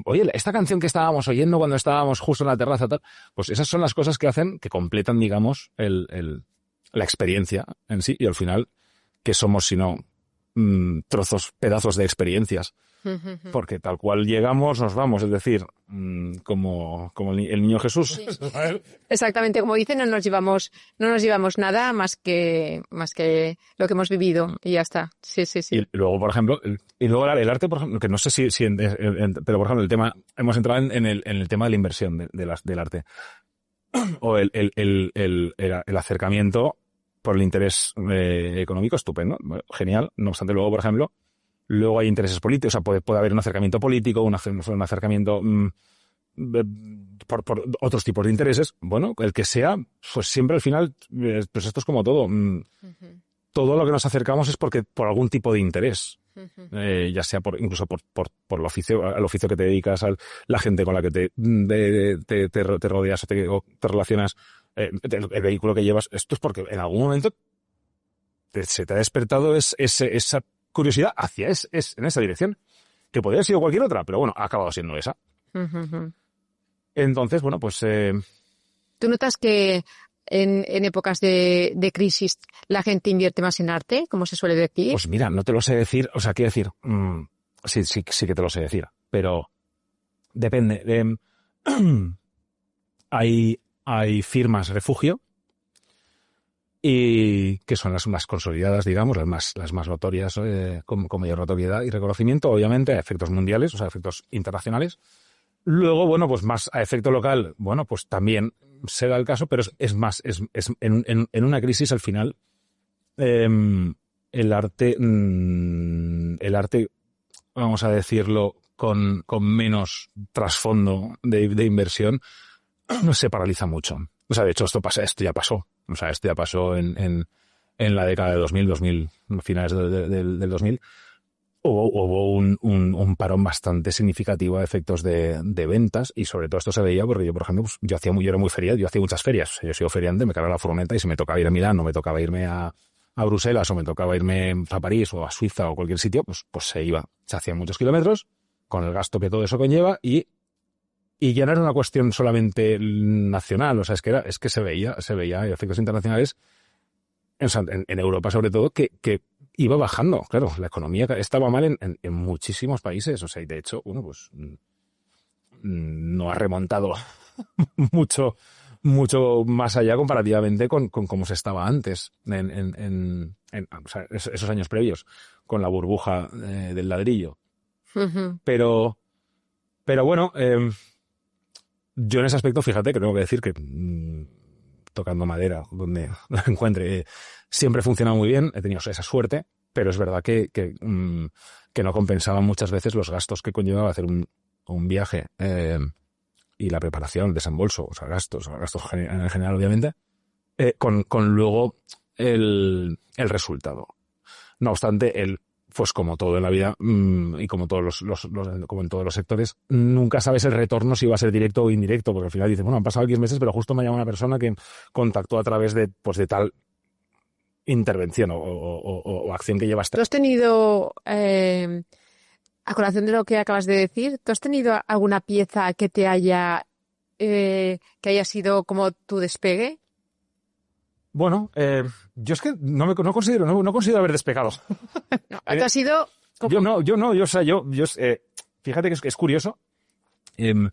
oye, esta canción que estábamos oyendo cuando estábamos justo en la terraza, tal, pues esas son las cosas que hacen, que completan, digamos, la experiencia en sí, y al final, ¿qué somos sino pedazos de experiencias? Porque tal cual llegamos, nos vamos, es decir, como el niño Jesús. Sí. Exactamente, como dicen, no nos llevamos nada más que lo que hemos vivido y ya está. Sí. Y luego, por ejemplo, el arte, por ejemplo, que no sé pero por ejemplo, el tema, hemos entrado en el tema de la inversión del arte. O el acercamiento por el interés económico, estupendo, genial. No obstante, luego, por ejemplo, luego hay intereses políticos, o sea, puede haber un acercamiento político, un acercamiento por otros tipos de intereses. Bueno, el que sea, pues siempre al final, pues esto es como todo. Todo lo que nos acercamos es porque por algún tipo de interés. Ya sea incluso por el oficio, al oficio que te dedicas, la gente con la que te rodeas o te relacionas, el vehículo que llevas. Esto es porque en algún momento se te ha despertado esa curiosidad hacia en esa dirección, que podría haber sido cualquier otra, pero bueno, ha acabado siendo esa. Entonces, bueno, pues... ¿Tú notas que en épocas de crisis la gente invierte más en arte, como se suele decir? Pues mira, no te lo sé decir, o sea, quiero decir, sí que te lo sé decir, pero depende. Hay firmas refugio, y que son las más consolidadas, digamos, las más notorias, con mayor notoriedad y reconocimiento, obviamente, a efectos mundiales, o sea, a efectos internacionales. Luego, bueno, pues más a efecto local, bueno, pues también se da el caso, pero es más, en una crisis al final, el arte, vamos a decirlo, con menos trasfondo de inversión, no se paraliza mucho. O sea, de hecho, esto ya pasó. O sea, esto ya pasó en la década de 2000, finales del 2000. Hubo un parón bastante significativo a efectos de ventas, y sobre todo esto se veía porque yo, por ejemplo, pues, yo era muy ferial, yo hacía muchas ferias. O sea, yo soy feriante, me cargaba la furgoneta y si me tocaba ir a Milán o me tocaba irme a Bruselas o me tocaba irme a París o a Suiza o cualquier sitio, pues se iba. Se hacían muchos kilómetros con el gasto que todo eso conlleva y ya no era una cuestión solamente nacional, o sea, es que se veía a efectos internacionales, en Europa sobre todo, que iba bajando. Claro, la economía estaba mal en muchísimos países, o sea, y de hecho, bueno, pues no ha remontado mucho más allá comparativamente con cómo se estaba antes, o sea, esos años previos, con la burbuja del ladrillo. Pero bueno, yo en ese aspecto, fíjate que tengo que decir que, tocando madera, donde la encuentre, siempre funciona muy bien, he tenido esa suerte, pero es verdad que no compensaba muchas veces los gastos que conllevaba hacer un viaje y la preparación, el desembolso, o sea, gastos en general, obviamente, con luego el resultado. No obstante, pues como todo en la vida, y como todos como en todos los sectores, nunca sabes el retorno si va a ser directo o indirecto, porque al final dices, bueno, han pasado 10 meses, pero justo me llama una persona que contactó a través de tal intervención o acción que llevas. ¿Tú has tenido, a colación de lo que acabas de decir, ¿tú has tenido alguna pieza que te que haya sido como tu despegue? Bueno, yo es que no considero haber despegado. No, ¿tú has sido como... Fíjate que es curioso, que,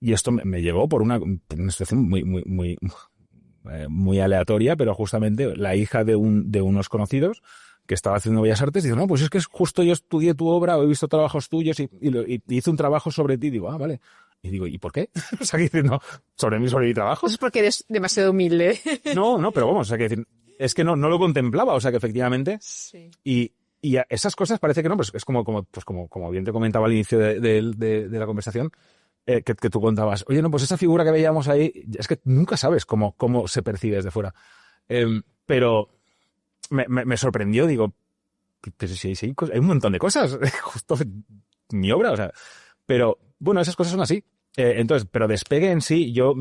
y esto me llevó por una situación muy aleatoria, pero justamente la hija de unos conocidos que estaba haciendo Bellas Artes dice, no, pues es que justo yo estudié tu obra, o he visto trabajos tuyos y hice un trabajo sobre ti. Digo, vale. Y digo, ¿y por qué? O sea, que decir, no, sobre mi trabajo. Eso es porque eres demasiado humilde. No, pero vamos, o sea, que decir, es que no lo contemplaba, o sea, que efectivamente. Sí. Y esas cosas parece que no, pues es como bien te comentaba al inicio de la conversación, que tú contabas, oye, no, pues esa figura que veíamos ahí, es que nunca sabes cómo se percibe desde fuera. Pero me sorprendió, digo, pero sí, hay un montón de cosas, justo mi obra, o sea, pero bueno, esas cosas son así. Entonces, pero despegue en sí, yo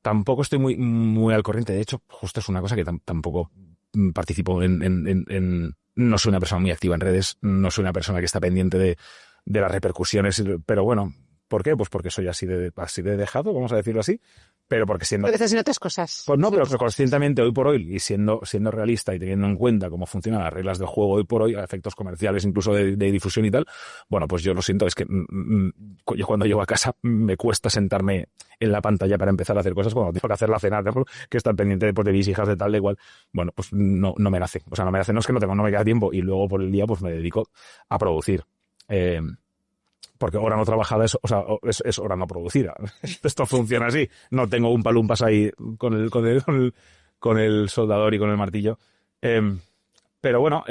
tampoco estoy muy al corriente. De hecho, justo es una cosa que tampoco participo no soy una persona muy activa en redes, no soy una persona que está pendiente de las repercusiones, pero bueno, ¿por qué? Pues porque soy así de dejado, vamos a decirlo así, pero porque estás haciendo otras cosas. Pues no, pero conscientemente hoy por hoy, y siendo realista y teniendo en cuenta cómo funcionan las reglas del juego hoy por hoy, a efectos comerciales, incluso de difusión y tal, bueno, pues yo lo siento, es que yo cuando llego a casa me cuesta sentarme en la pantalla para empezar a hacer cosas cuando tengo que hacer la cena, que estar pendiente de mis hijas, de tal, de igual. Bueno, pues no me nace. O sea, no me nace, no es que no me queda tiempo, y luego por el día pues me dedico a producir. Porque hora no trabajada es hora no producida. Esto funciona así. No tengo un palumpas ahí con el soldador y con el martillo. Pero bueno,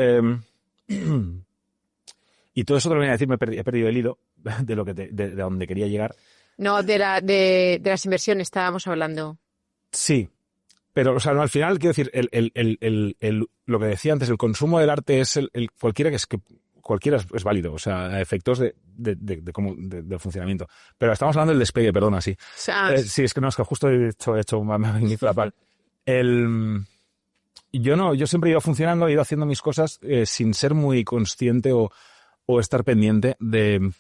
y todo eso te lo venía a decir, he perdido el hilo de de donde quería llegar. No, de las inversiones estábamos hablando. Sí. Pero, o sea, no, al final, quiero decir, lo que decía antes, el consumo del arte es cualquiera es válido, o sea, a efectos de funcionamiento. Pero estamos hablando del despegue, perdona, sí. Sí, es que no, es que justo he hecho flapar. Yo siempre he ido funcionando, he ido haciendo mis cosas sin ser muy consciente o estar pendiente de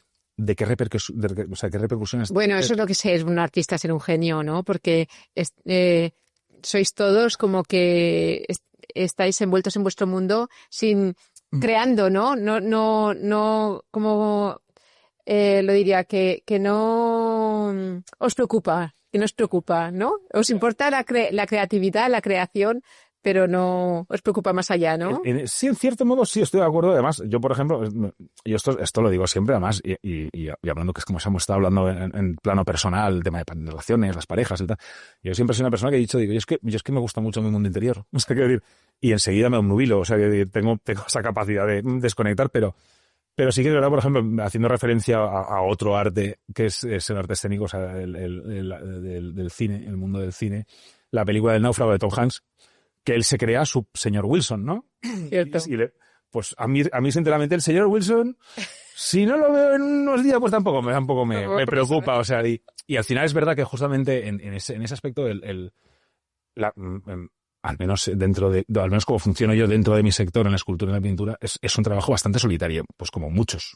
qué repercusiones. Bueno, eso es lo que es un artista, ser un genio, ¿no? Porque sois todos como que estáis envueltos en vuestro mundo sin creando, ¿no? No, como lo diría, que no os preocupa, ¿no? Os importa la creatividad, la creación, pero no os preocupa más allá, ¿no? Sí, en cierto modo sí, estoy de acuerdo. Además, yo, por ejemplo, yo esto lo digo siempre, además, y hablando que es como hemos estado hablando en plano personal, el tema de relaciones, las parejas y tal. Yo siempre soy una persona que he dicho, digo, yo es que me gusta mucho mi mundo interior. O sea, quiero decir, y enseguida me obnubilo, o sea, que tengo esa capacidad de desconectar, pero sí que es verdad, por ejemplo, haciendo referencia a otro arte, que es el arte escénico, o sea, del cine, el mundo del cine, la película del náufrago de Tom Hanks, que él se crea su señor Wilson, ¿no? Cierto. Pues a mí sinceramente el señor Wilson, si no lo veo en unos días, pues tampoco me preocupa, o sea, y al final es verdad que justamente en ese aspecto al menos al menos como funciono yo dentro de mi sector en la escultura y en la pintura, es un trabajo bastante solitario, pues como muchos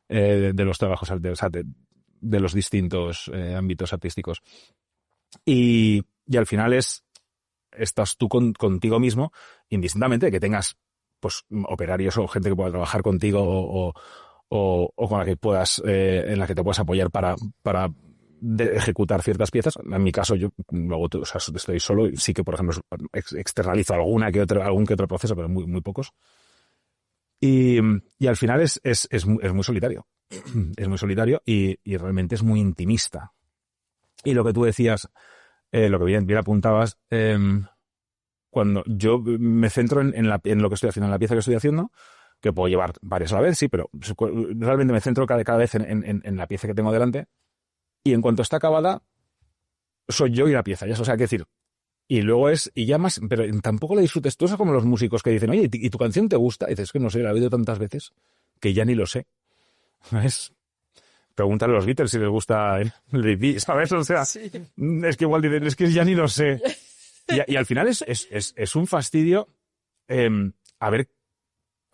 de los trabajos, o sea, de los distintos ámbitos artísticos. Y al final estás tú contigo mismo, indistintamente de que tengas pues operarios o gente que pueda trabajar contigo o con la que puedas en la que te puedas apoyar para ejecutar ciertas piezas. En mi caso yo luego estoy solo y sí que, por ejemplo, externalizo algún que otro proceso, pero muy pocos. Y al final es muy solitario. Es muy solitario y realmente es muy intimista. Y lo que tú decías, lo que bien apuntabas, cuando yo me centro en lo que estoy haciendo, en la pieza que estoy haciendo, que puedo llevar varias a la vez, sí, pero realmente me centro cada vez en la pieza que tengo delante, y en cuanto está acabada, soy yo y la pieza, ya, o sea, que decir, y luego y ya más, pero tampoco la disfrutes tú, eso como los músicos que dicen, oye, ¿y tu canción te gusta? Y dices, que no sé, la he oído tantas veces que ya ni lo sé, ¿sabes? Pregúntale a los Beatles si les gusta el Lady, ¿sabes? O sea, sí. Es que igual dicen, es que ya ni lo sé. Y al final es un fastidio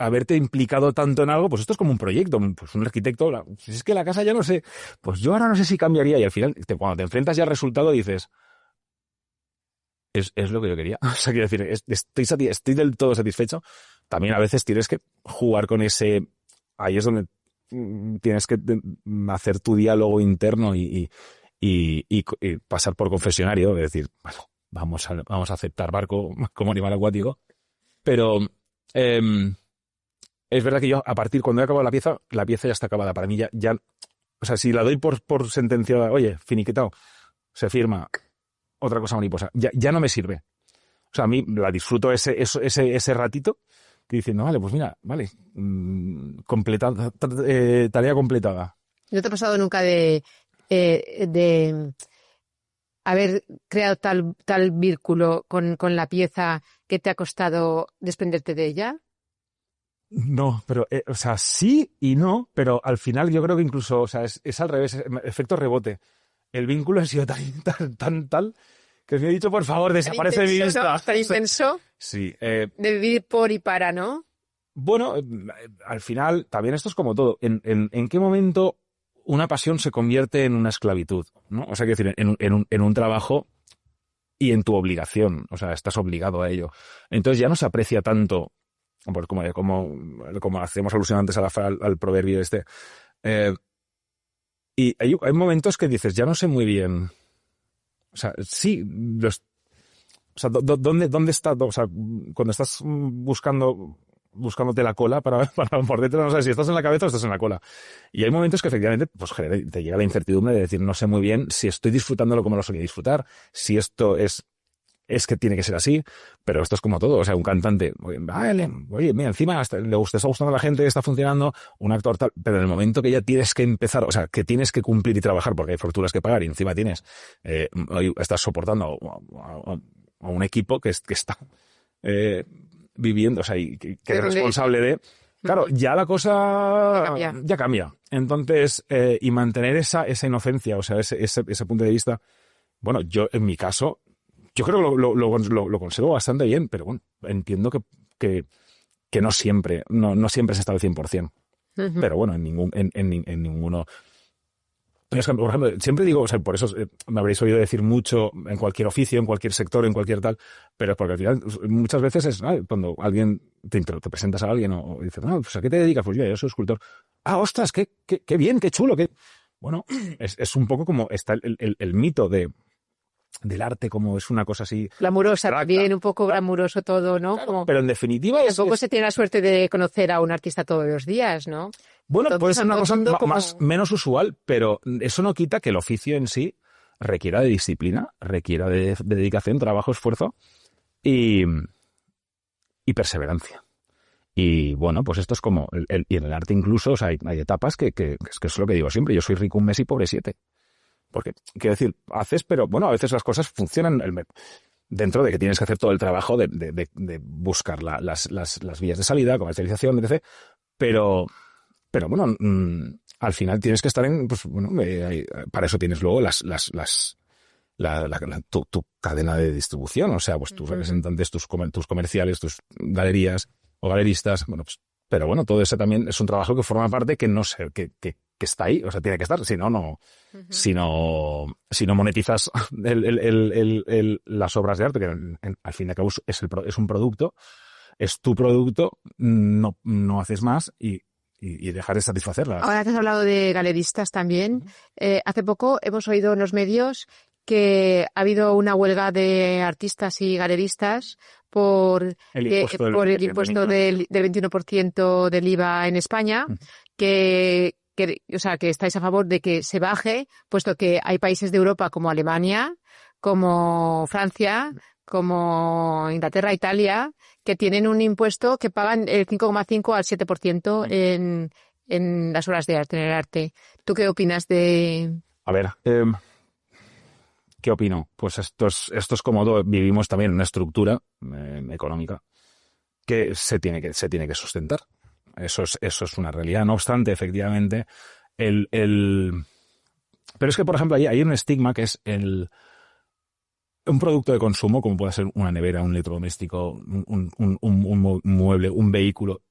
haberte implicado tanto en algo, pues esto es como un proyecto, pues un arquitecto, si es que la casa ya no sé, pues yo ahora no sé si cambiaría, y al final, cuando te enfrentas ya al resultado, dices, es lo que yo quería. O sea, quiero decir, estoy del todo satisfecho. También a veces tienes que jugar con ahí es donde tienes que hacer tu diálogo interno y pasar por confesionario, es decir, bueno, vamos a aceptar barco como animal acuático, pero es verdad que yo, cuando he acabado la pieza ya está acabada. Para mí ya o sea, si la doy por sentencia, oye, finiquitado, se firma, otra cosa mariposa, ya no me sirve. O sea, a mí la disfruto ese ratito, que diciendo, vale, pues mira, vale, completada, tarea completada. ¿No te ha pasado nunca de haber creado tal vínculo con la pieza que te ha costado desprenderte de ella? No, pero, o sea, sí y no, pero al final yo creo que incluso, o sea, es al revés, efecto rebote. El vínculo ha sido tal, que me he dicho, por favor, desaparece de mi vista. ¿Tan intenso? Sí. De vivir por y para, ¿no? Bueno, al final, también esto es como todo. ¿En qué momento una pasión se convierte en una esclavitud, ¿no? O sea, quiero decir, en un trabajo y en tu obligación. O sea, estás obligado a ello. Entonces ya no se aprecia tanto, pues como hacemos alusión antes al proverbio este. Y hay momentos que dices, ya no sé muy bien. O sea, sí, o sea, ¿dónde está? O sea, cuando estás buscándote la cola para por dentro, no sabes si estás en la cabeza o estás en la cola. Y hay momentos que efectivamente pues te llega la incertidumbre de decir, no sé muy bien si estoy disfrutándolo como lo solía disfrutar, si esto es que tiene que ser así, pero esto es como todo. O sea, un cantante, vale, oye, mira, encima está gustando a la gente, está funcionando, un actor tal, pero en el momento que ya tienes que empezar, o sea, que tienes que cumplir y trabajar porque hay facturas que pagar y encima estás soportando a un equipo que está viviendo, o sea, y que es responsable de... Claro, ya la cosa ya cambia. Entonces, y mantener esa inocencia, o sea, ese punto de vista, bueno, yo en mi caso, yo creo que lo conservo bastante bien, pero bueno, entiendo que no siempre se está al 100%. Uh-huh. Pero bueno, en ninguno... Es que, por ejemplo, siempre digo, o sea, por eso me habréis oído decir mucho en cualquier oficio, en cualquier sector, en cualquier tal, pero es porque al final muchas veces es cuando alguien te presentas a alguien o dices, no, pues ¿a qué te dedicas? Pues yo soy escultor. Ah, ostras, qué bien, qué chulo, qué... Bueno, es un poco como está el mito del arte, como es una cosa así... Glamurosa también, un poco glamuroso todo, ¿no? Claro, pero en definitiva tampoco se tiene la suerte de conocer a un artista todos los días, ¿no? Bueno, puede ser una cosa menos usual, pero eso no quita que el oficio en sí requiera de disciplina, requiera de dedicación, trabajo, esfuerzo y perseverancia. Y bueno, pues esto es como... y en el arte incluso, o sea, hay etapas que es lo que digo siempre, yo soy rico un mes y pobre 7. Porque, quiero decir, pero bueno, a veces las cosas funcionan dentro de que tienes que hacer todo el trabajo de buscar las vías de salida, comercialización, etc. Pero bueno, al final tienes que estar pues bueno, para eso tienes luego tu cadena de distribución, o sea, pues tus representantes, tus comerciales, tus galerías o galeristas, bueno, pues, pero bueno, todo eso también es un trabajo que forma parte que no sé, que está ahí, o sea, tiene que estar, si no, si no monetizas las obras de arte, que al fin y al cabo es un producto, es tu producto, no haces más y dejar de satisfacerlas. Ahora que has hablado de galeristas también, hace poco hemos oído en los medios que ha habido una huelga de artistas y galeristas por el impuesto del 21% del IVA en España, o sea, que estáis a favor de que se baje, puesto que hay países de Europa como Alemania, como Francia, como Inglaterra, Italia, que tienen un impuesto que pagan el 5,5 al 7% en las obras de arte, en el arte. ¿Tú qué opinas de...? A ver, ¿qué opino? Pues esto es como todo. Vivimos también en una estructura económica que se tiene que sustentar. Eso es una realidad. No obstante, efectivamente, pero es que, por ejemplo, hay un estigma que es un producto de consumo, como puede ser una nevera, un electrodoméstico, un mueble, un vehículo.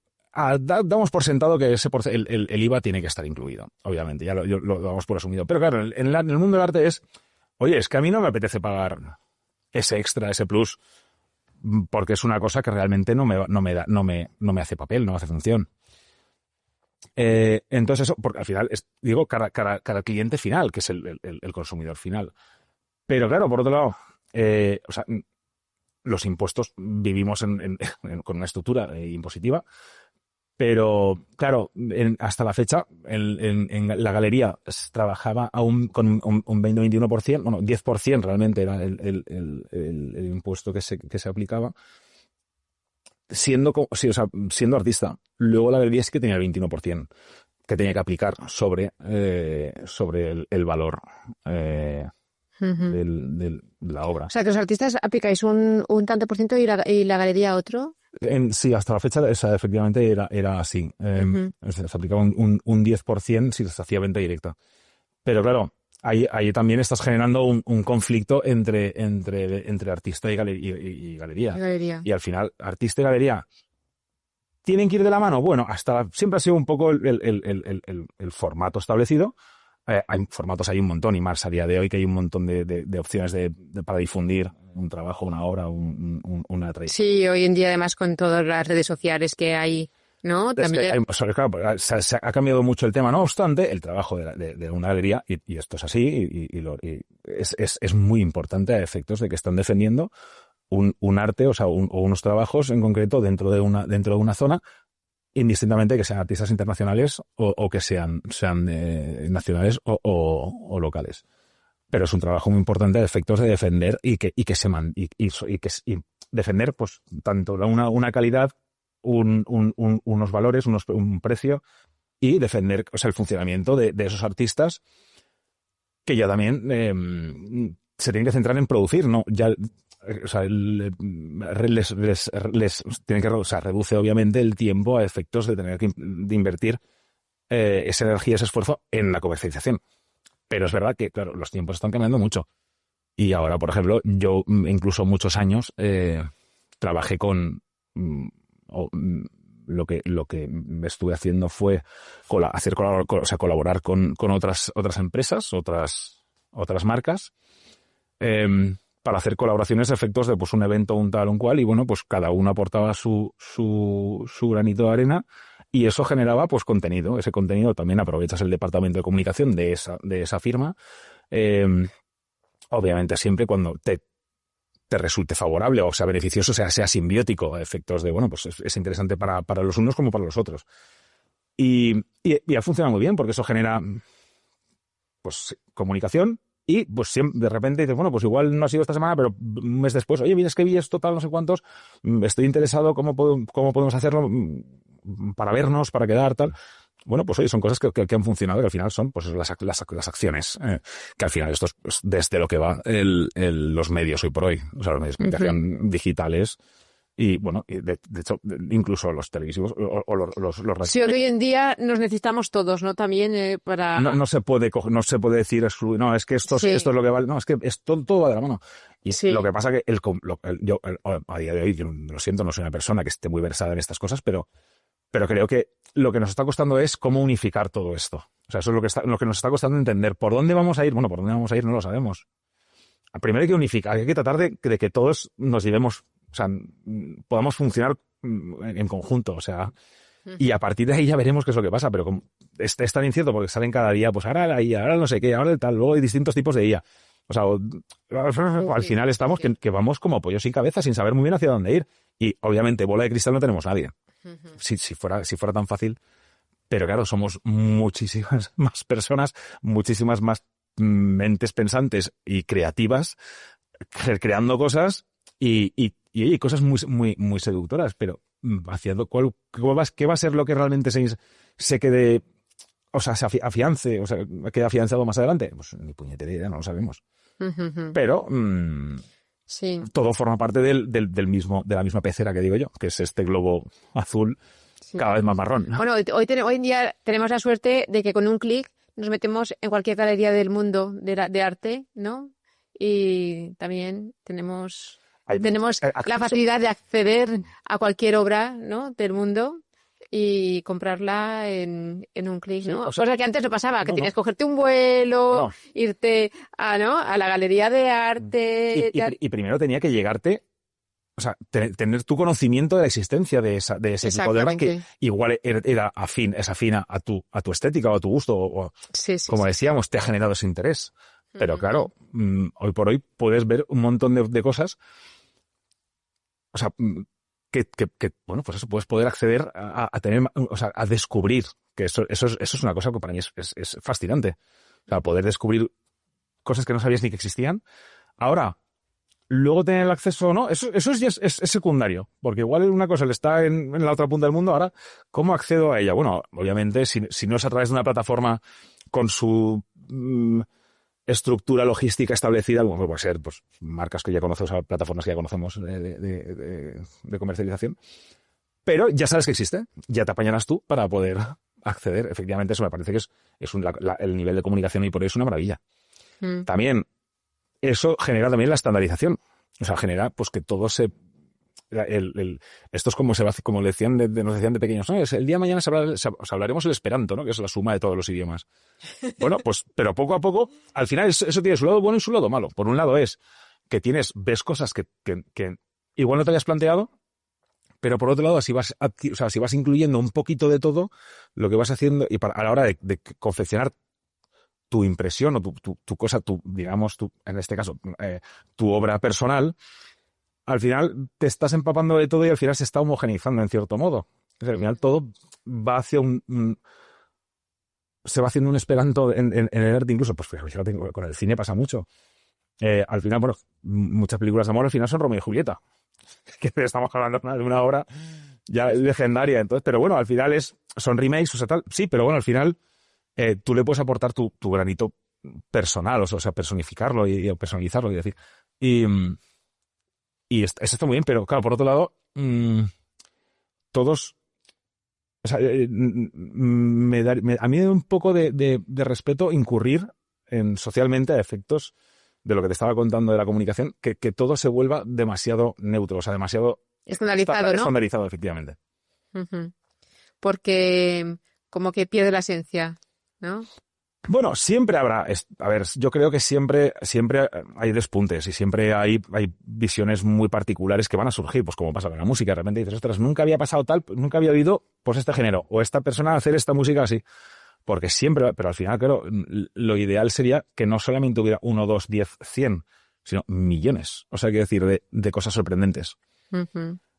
Damos por sentado que el IVA tiene que estar incluido, obviamente, ya lo damos por asumido. Pero claro, en el mundo del arte oye, es que a mí no me apetece pagar ese extra, ese plus, porque es una cosa que realmente no me hace papel, no me hace función. Entonces eso, porque al final digo cara al cliente final, que es el consumidor final. Pero claro, por otro lado, o sea, los impuestos vivimos con una estructura impositiva, pero claro, hasta la fecha en la galería se trabajaba con un 20-21%, bueno, 10% realmente era el impuesto que se aplicaba, siendo artista. Luego la galería sí que tenía el 21% que tenía que aplicar sobre el valor de la obra. O sea, que los artistas aplicáis un tanto por ciento y la galería otro. Sí, hasta la fecha efectivamente era así. Se aplicaba un 10% si se hacía venta directa. Pero claro, ahí también estás generando un conflicto entre artista y galería. Y al final, artista y galería tienen que ir de la mano. Bueno, siempre ha sido un poco el formato establecido. Hay un montón, y más a día de hoy, que hay un montón de opciones para difundir un trabajo, una obra, una trayectoria. Sí, hoy en día además con todas las redes sociales que hay, ¿no? También... Claro, se ha cambiado mucho el tema. No obstante, el trabajo de una galería, y esto es así, es muy importante a efectos de que están defendiendo un arte, o sea, o unos trabajos en concreto dentro de una zona, indistintamente que sean artistas internacionales o que sean nacionales o locales. Pero es un trabajo muy importante a efectos de defender y defender, pues, tanto una calidad, unos valores, un precio, y defender, o sea, el funcionamiento de esos artistas que ya también se tienen que centrar en producir, ¿no? Ya, o sea, les tiene que, o sea, reduce obviamente el tiempo a efectos de tener que invertir esa energía, ese esfuerzo en la comercialización. Pero es verdad que, claro, los tiempos están cambiando mucho. Y ahora, por ejemplo, yo incluso muchos años trabajé lo que me estuve haciendo fue colaborar con otras empresas, otras marcas, para hacer colaboraciones a efectos de, pues, un evento, un tal, un cual, y bueno, pues cada uno aportaba su granito de arena, y eso generaba, pues, contenido. Ese contenido también aprovechas el departamento de comunicación de esa firma, obviamente siempre cuando te resulte favorable, o sea beneficioso, sea simbiótico, a efectos de, bueno, pues es interesante para los unos como para los otros. Y ha funcionado muy bien, porque eso genera, pues, comunicación. Y pues de repente dices, bueno, pues igual no ha sido esta semana, pero un mes después, oye, mira, es que vi esto, tal, no sé cuántos, estoy interesado, ¿cómo podemos hacerlo para vernos, para quedar, tal? Bueno, pues oye, son cosas que han funcionado, que al final son, pues, las acciones, que al final esto es desde lo que va los medios hoy por hoy, o sea, los medios de comunicación digitales. Y bueno, de hecho, incluso los televisivos o los sí, hoy en día nos necesitamos todos, ¿no? También para... No se puede decir, no, es que esto es lo que vale. No, es que todo va de la mano. Y lo que pasa que yo a día de hoy, yo lo siento, no soy una persona que esté muy versada en estas cosas, pero creo que lo que nos está costando es cómo unificar todo esto. O sea, eso es lo que nos está costando entender. ¿Por dónde vamos a ir? Bueno, por dónde vamos a ir no lo sabemos. Primero hay que unificar, hay que tratar de que todos nos llevemos, o sea, podamos funcionar en conjunto, o sea, y a partir de ahí ya veremos qué es lo que pasa, pero como es tan incierto porque salen cada día, pues ahora la IA, ahora no sé qué, ahora el tal, luego hay distintos tipos de IA. O sea, al final estamos que vamos como pollos sin cabeza, sin saber muy bien hacia dónde ir. Y obviamente bola de cristal no tenemos nadie. Si fuera tan fácil. Pero claro, somos muchísimas más personas, muchísimas más mentes pensantes y creativas, creando cosas, Y hay cosas muy seductoras, pero ¿qué va a ser lo que realmente se quede, o sea, se afiance, o sea, quede afianzado más adelante? Pues ni puñetera idea, no lo sabemos. Pero Sí. todo forma parte de la misma pecera que digo yo, que es este globo azul cada vez más marrón, ¿no? Bueno, hoy en día tenemos la suerte de que con un clic nos metemos en cualquier galería del mundo de arte, ¿no? Y también tenemos la facilidad de acceder a cualquier obra, ¿no?, del mundo y comprarla en un clic, ¿no? Sí, o sea, cosa que antes no pasaba, que no. tenías que cogerte un vuelo, No. irte a la galería de arte. Y primero tenía que llegarte, o sea, tener tu conocimiento de la existencia de ese tipo de obra que igual es afina a tu estética o a tu gusto, o como decíamos, te ha generado ese interés. Pero claro, hoy por hoy puedes ver un montón de cosas, o sea, bueno, pues eso, puedes poder acceder a tener, o sea, a descubrir, que eso es una cosa que para mí es fascinante. O sea, poder descubrir cosas que no sabías ni que existían. Ahora, luego tener el acceso o no, eso es secundario, porque igual una cosa le está en la otra punta del mundo. Ahora, ¿cómo accedo a ella? Bueno, obviamente, si no es a través de una plataforma con su estructura logística establecida, como puede ser pues marcas que ya conocemos, plataformas que ya conocemos de comercialización, pero ya sabes que existe, ya te apañarás tú para poder acceder. Efectivamente, eso me parece que es el nivel de comunicación y por eso es una maravilla. También eso genera también la estandarización, o sea, genera pues que todo se esto es como como decían nos decían de pequeños, ¿no? El día de mañana hablaremos el esperanto, ¿no? Que es la suma de todos los idiomas. Bueno, pues, pero poco a poco, al final eso tiene su lado bueno y su lado malo. Por un lado es que ves cosas que igual no te habías planteado, pero por otro lado, si vas incluyendo un poquito de todo, lo que vas haciendo, y a la hora de confeccionar tu impresión o tu cosa, digamos, en este caso, tu obra personal, al final te estás empapando de todo y al final se está homogeneizando en cierto modo. Al final todo va hacia se va haciendo un esperanto en el arte, incluso, pues fíjate, con el cine pasa mucho. Al final, bueno, muchas películas de amor al final son Romeo y Julieta, que estamos hablando de una obra ya legendaria, entonces, pero bueno, al final son remakes, o sea, tal, sí, pero bueno, al final tú le puedes aportar tu granito personal, o sea, personificarlo y personalizarlo y decir. Y eso está muy bien, pero claro, por otro lado, todos, o sea, a mí me da un poco de respeto incurrir socialmente a efectos de lo que te estaba contando de la comunicación, que todo se vuelva demasiado neutro, o sea, demasiado estandarizado, ¿no? Estandarizado, efectivamente. Porque como que pierde la esencia, ¿no? Bueno, siempre habrá, a ver, yo creo que siempre hay despuntes y siempre hay visiones muy particulares que van a surgir, pues como pasa con la música. De repente dices, ostras, nunca había pasado tal, nunca había oído pues este género o esta persona hacer esta música así. Porque siempre, pero al final, claro, lo ideal sería que no solamente hubiera 1, 2, 10, 100, sino millones. O sea, hay que decir, de cosas sorprendentes.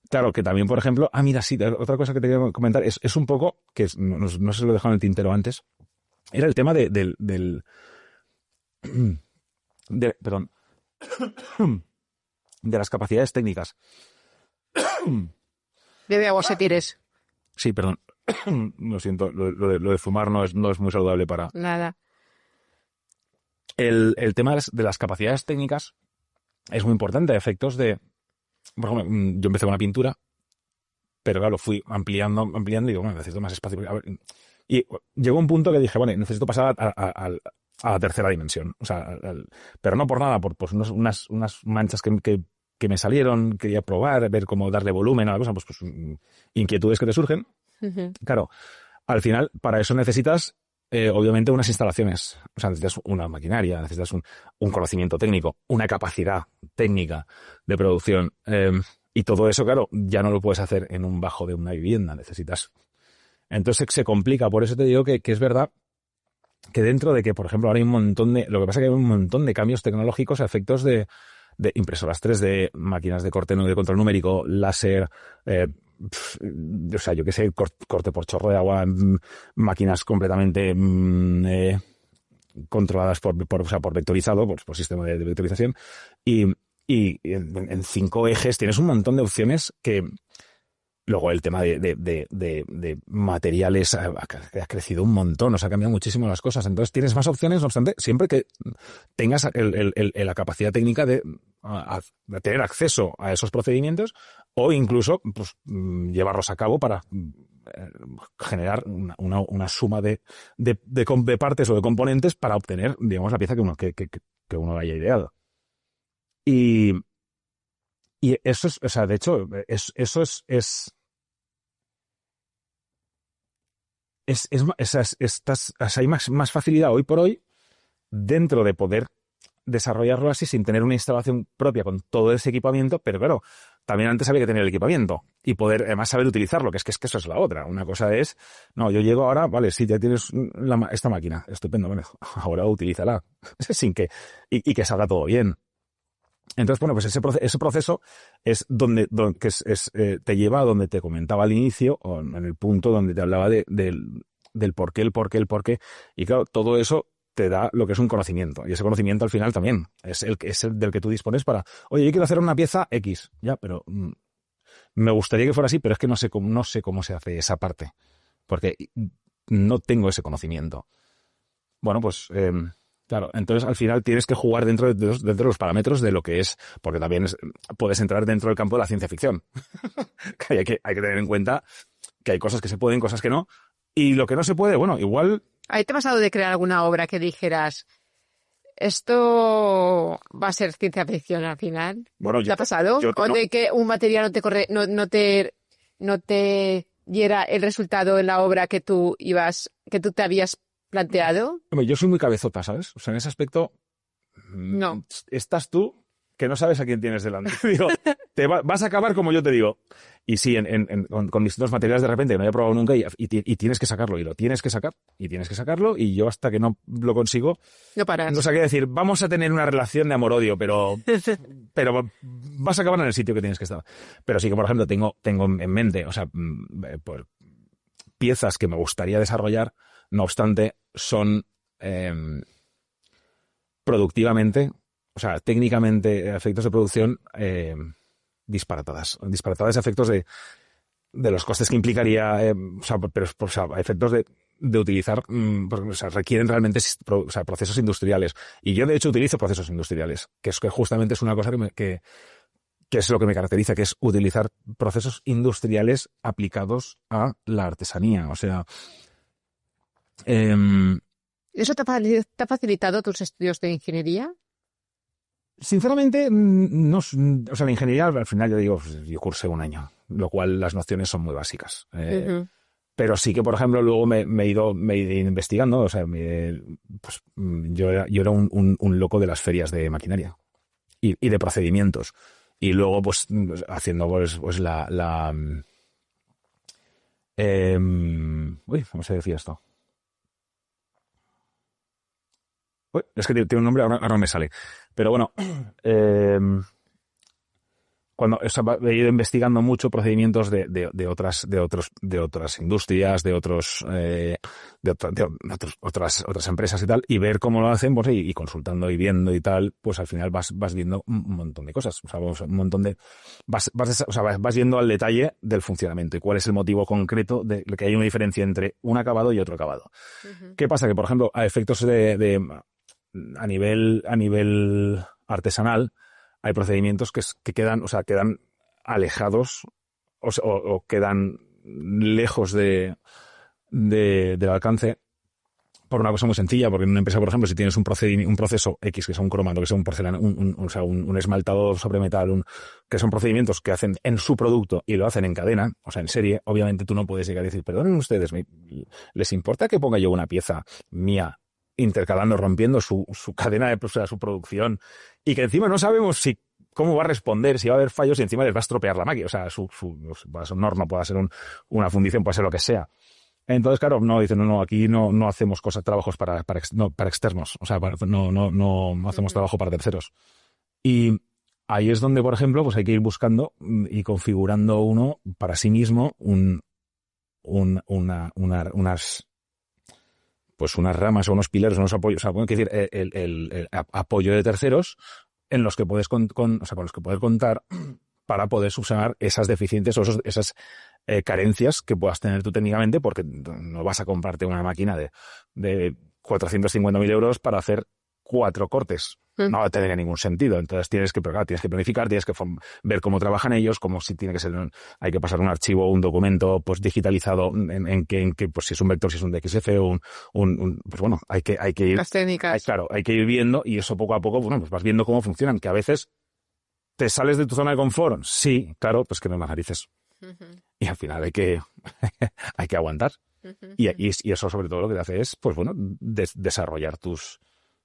Claro, que también, por ejemplo, mira, sí, otra cosa que te quería comentar es un poco, que no sé si lo he dejado en el tintero antes, era el tema perdón, de las capacidades técnicas. Bebe agua, se tires. Sí, perdón. Lo siento, lo de fumar no es muy saludable para... Nada. El tema de las capacidades técnicas es muy importante. Efectos por ejemplo, yo empecé con la pintura, pero claro, fui ampliando y digo, bueno, necesito más espacio. Y llegó un punto que dije, bueno, necesito pasar a la tercera dimensión. O sea, pero no por nada, por pues unas manchas que me salieron, quería probar, ver cómo darle volumen a la cosa, pues inquietudes que te surgen. Claro, al final, para eso necesitas, obviamente, unas instalaciones. O sea, necesitas una maquinaria, necesitas un conocimiento técnico, una capacidad técnica de producción. Y todo eso, claro, ya no lo puedes hacer en un bajo de una vivienda. Necesitas... Entonces se complica. Por eso te digo que es verdad que dentro de que, por ejemplo, ahora hay un montón de... Lo que pasa es que hay un montón de cambios tecnológicos a efectos de impresoras 3D, máquinas de corte de control numérico, láser... o sea, yo qué sé, corte por chorro de agua, máquinas completamente controladas por vectorizado, por sistema de vectorización, y y en 5 ejes tienes un montón de opciones que... Luego el tema de materiales ha crecido un montón, ha cambiado muchísimo las cosas. Entonces tienes más opciones, no obstante, siempre que tengas la capacidad técnica de tener acceso a esos procedimientos o incluso pues, llevarlos a cabo para generar una suma de partes o de componentes para obtener, digamos, la pieza que uno haya ideado. Y eso es, o sea, de hecho, eso es hay más facilidad hoy por hoy dentro de poder desarrollarlo así sin tener una instalación propia con todo ese equipamiento, pero claro, también antes había que tener el equipamiento y poder además saber utilizarlo, que eso es la otra. Una cosa es, no, yo llego ahora, vale, sí, ya tienes esta máquina, estupendo, bueno, ahora utilízala, sin que, y que salga todo bien. Entonces, bueno, pues ese proceso es donde te lleva a donde te comentaba al inicio, o en el punto donde te hablaba del por qué, el por qué. Y claro, todo eso te da lo que es un conocimiento. Y ese conocimiento al final también es el del que tú dispones para, oye, yo quiero hacer una pieza X. Ya, pero me gustaría que fuera así, pero es que no sé cómo se hace esa parte. Porque no tengo ese conocimiento. Bueno, pues... Claro, entonces al final tienes que jugar dentro de los parámetros de lo que es, porque también puedes entrar dentro del campo de la ciencia ficción. hay que tener en cuenta que hay cosas que se pueden, cosas que no, y lo que no se puede, bueno, igual... ¿Ahí te ha pasado de crear alguna obra que dijeras, esto va a ser ciencia ficción al final? Bueno, ¿Te ha pasado? ¿O de que un material no te diera el resultado en la obra que tú te habías planteado? Hombre, yo soy muy cabezota, ¿sabes? O sea, en ese aspecto no. Estás tú que no sabes a quién tienes delante. Digo, vas a acabar como yo te digo. Y sí, con distintos materiales de repente que no había probado nunca y tienes que sacarlo y lo tienes que sacar y tienes que sacarlo y yo hasta que no lo consigo no paras. No sé qué decir, vamos a tener una relación de amor-odio, pero vas a acabar en el sitio que tienes que estar. Pero sí que, por ejemplo, tengo en mente, o sea, pues, piezas que me gustaría desarrollar. No obstante, son productivamente, o sea, técnicamente, efectos de producción disparatadas a efectos de los costes que implicaría, efectos de utilizar, o sea, requieren realmente procesos industriales. Y yo, de hecho, utilizo procesos industriales, que justamente es una cosa que es lo que me caracteriza, que es utilizar procesos industriales aplicados a la artesanía. O sea... ¿Eso te ha facilitado tus estudios de ingeniería? Sinceramente, no. O sea, la ingeniería, al final, yo cursé 1 año, lo cual las nociones son muy básicas. Pero sí que, por ejemplo, luego me he ido investigando. O sea, yo era un loco de las ferias de maquinaria y de procedimientos. Y luego, pues, haciendo pues la ¿cómo se decía esto? Es que tiene un nombre, ahora no me sale. Pero bueno, cuando he ido investigando mucho procedimientos de otras industrias, de otras empresas y tal, y ver cómo lo hacen, pues, y consultando y viendo y tal, pues al final vas viendo un montón de cosas. O sea, un montón de vas viendo al detalle del funcionamiento y cuál es el motivo concreto de que hay una diferencia entre un acabado y otro acabado. ¿Qué pasa? Que, por ejemplo, a efectos a nivel artesanal, hay procedimientos que quedan alejados o quedan lejos del alcance por una cosa muy sencilla, porque en una empresa, por ejemplo, si tienes un proceso X, que sea un cromato, que sea un porcelana, un esmaltado sobre metal, que son procedimientos que hacen en su producto y lo hacen en cadena, o sea, en serie, obviamente tú no puedes llegar y decir, perdonen ustedes, ¿les importa que ponga yo una pieza mía intercalando, rompiendo su cadena su producción, y que encima no sabemos cómo va a responder, si va a haber fallos y encima les va a estropear la máquina? O sea, puede ser un horno, puede ser una fundición, puede ser lo que sea. Entonces, claro, no dicen, no, aquí no hacemos trabajos para externos, o sea, no hacemos trabajo para terceros. Y ahí es donde, por ejemplo, pues hay que ir buscando y configurando uno para sí mismo unas ramas o unos pilares, unos apoyos, o sea, bueno, quiero decir, el apoyo de terceros en los que puedes o sea, con los que poder contar para poder subsanar esas deficiencias o esas carencias que puedas tener tú técnicamente, porque no vas a comprarte una máquina de 450.000 euros para hacer 4 cortes. No tendría ningún sentido. Entonces tienes que planificar, tienes que ver cómo trabajan ellos, cómo si tiene que ser, hay que pasar un archivo, un documento, pues digitalizado, en que pues si es un vector, si es un DXF o pues bueno, hay que ir. Las técnicas. Claro, hay que ir viendo y eso poco a poco, bueno, pues vas viendo cómo funcionan, que a veces te sales de tu zona de confort. Sí, claro, pues que no las narices. Y al final hay que aguantar. Y eso sobre todo lo que te hace es, pues bueno, desarrollar tu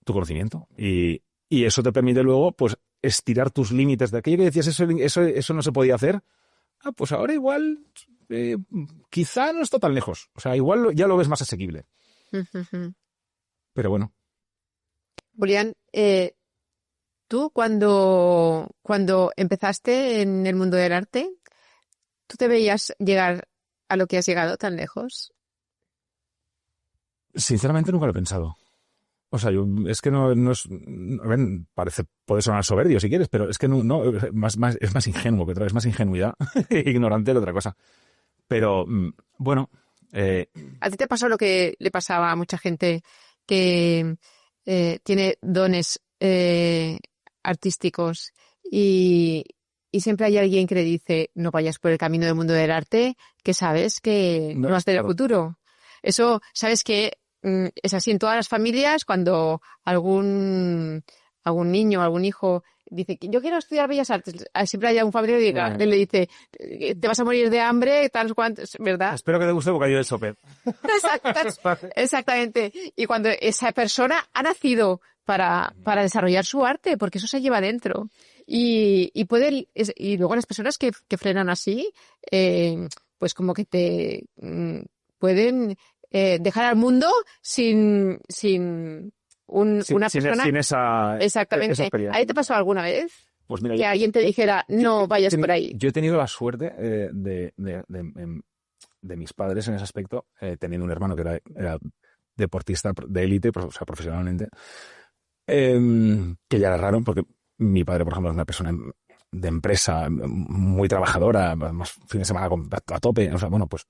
conocimiento. Y eso te permite luego, pues, estirar tus límites de aquello que decías, eso no se podía hacer. Pues ahora igual, quizá no está tan lejos. O sea, igual ya lo ves más asequible. Pero bueno. Julián, tú cuando empezaste en el mundo del arte, ¿tú te veías llegar a lo que has llegado tan lejos? Sinceramente nunca lo he pensado. O sea, es que no es... A ver, puede sonar soberbio si quieres, pero es que no es más ingenuo que otra, es más ingenuidad ignorante que otra cosa. Pero, bueno... ¿A ti te pasó lo que le pasaba a mucha gente que tiene dones artísticos y siempre hay alguien que le dice no vayas por el camino del mundo del arte, que sabes que no vas a tener futuro? Eso, sabes que es así en todas las familias cuando algún niño, algún hijo dice que yo quiero estudiar Bellas Artes, siempre hay un familiar que le dice te vas a morir de hambre, tal cuantos, ¿verdad? Espero que te guste Bocadillo del Soper. Exactamente. Y cuando esa persona ha nacido para desarrollar su arte, porque eso se lleva dentro. Y luego las personas que frenan así, pues como que te pueden dejar al mundo sin una persona. Sin esa... Exactamente. Esa experiencia. ¿A ti te pasó alguna vez? Pues mira, que alguien te dijera, no vayas por ahí. Yo he tenido la suerte de mis padres en ese aspecto, teniendo un hermano que era deportista de élite, o sea, profesionalmente, que ya era raro, porque mi padre, por ejemplo, es una persona de empresa muy trabajadora, más fin de semana a tope, o sea, bueno, pues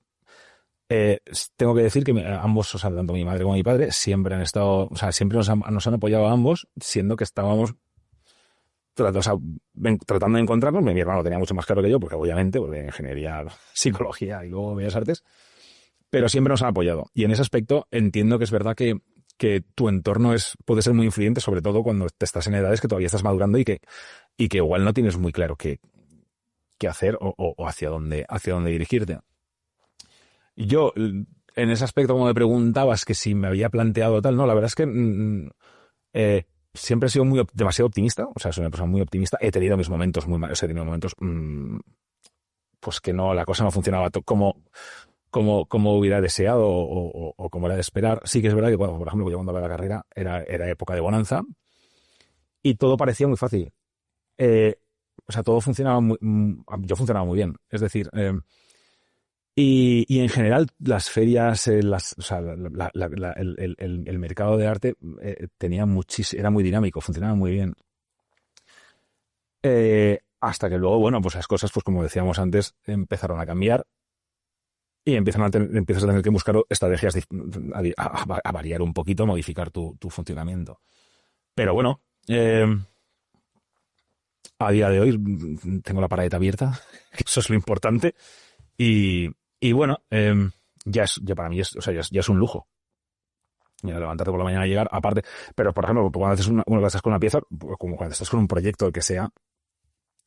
tengo que decir que ambos, o sea, tanto mi madre como mi padre, siempre han estado, o sea, siempre nos han apoyado a ambos, siendo que estábamos tratando de encontrarnos. Mi hermano lo tenía mucho más claro que yo, porque obviamente, porque ingeniería, psicología y luego bellas artes, pero siempre nos han apoyado. Y en ese aspecto entiendo que es verdad que tu entorno puede ser muy influyente, sobre todo cuando te estás en edades que todavía estás madurando y que igual no tienes muy claro qué hacer o hacia dónde dirigirte. Yo, en ese aspecto, como me preguntabas que si me había planteado tal, no, la verdad es que siempre he sido demasiado optimista, o sea, soy una persona muy optimista. He tenido mis momentos muy malos, he tenido momentos pues que no, la cosa no funcionaba como hubiera deseado o como era de esperar. Sí que es verdad que, bueno, por ejemplo, yo cuando acabé la carrera era época de bonanza y todo parecía muy fácil. O sea, todo funcionaba yo funcionaba muy bien. Es decir, y en general las ferias, o sea, el mercado de arte era muy dinámico, funcionaba muy bien. Hasta que luego, bueno, pues las cosas, pues como decíamos antes, empezaron a cambiar y empiezas a tener que buscar estrategias a variar un poquito, a modificar tu funcionamiento. Pero bueno, a día de hoy tengo la pared abierta, eso es lo importante. Y bueno, ya para mí ya es un lujo. Mira, levantarte por la mañana y llegar, aparte, pero por ejemplo, cuando haces cuando estás con una pieza, como cuando estás con un proyecto, el que sea,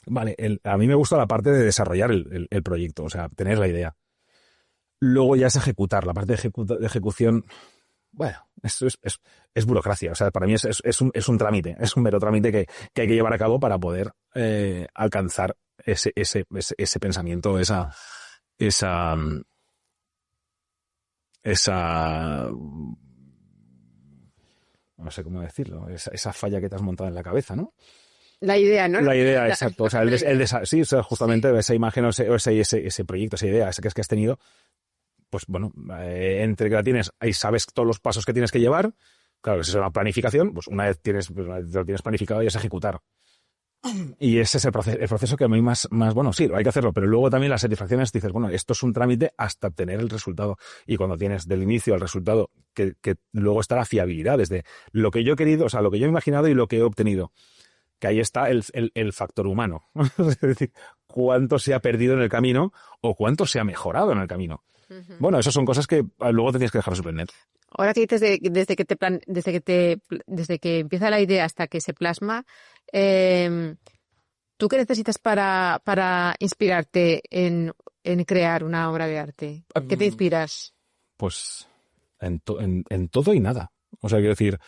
vale, a mí me gusta la parte de desarrollar el proyecto, o sea, tener la idea. Luego ya es ejecutar, la parte de ejecución, bueno, esto es burocracia, o sea, para mí es un trámite, es un mero trámite que hay que llevar a cabo para poder alcanzar ese pensamiento, esa no sé cómo decirlo, esa falla que te has montado en la cabeza, ¿no? La idea, ¿no? La idea, exacto. O sea, sí, o sea, justamente esa imagen o ese proyecto, esa idea, esa que has tenido, pues bueno, entre que la tienes, ahí sabes todos los pasos que tienes que llevar. Claro, que si es una planificación, pues una vez lo tienes planificado y es ejecutar. Y ese es el proceso que a mí más, bueno, sí, hay que hacerlo, pero luego también las satisfacciones dices, bueno, esto es un trámite hasta obtener el resultado. Y cuando tienes del inicio al resultado, que luego está la fiabilidad, desde lo que yo he querido, o sea, lo que yo he imaginado y lo que he obtenido. Que ahí está el factor humano. Es decir, cuánto se ha perdido en el camino o cuánto se ha mejorado en el camino. Bueno, esas son cosas que luego te tienes que dejar sorprender. Ahora que dices desde que empieza la idea hasta que se plasma, ¿tú qué necesitas para inspirarte en crear una obra de arte? ¿Qué te inspiras? Pues en todo y nada. O sea, quiero decir,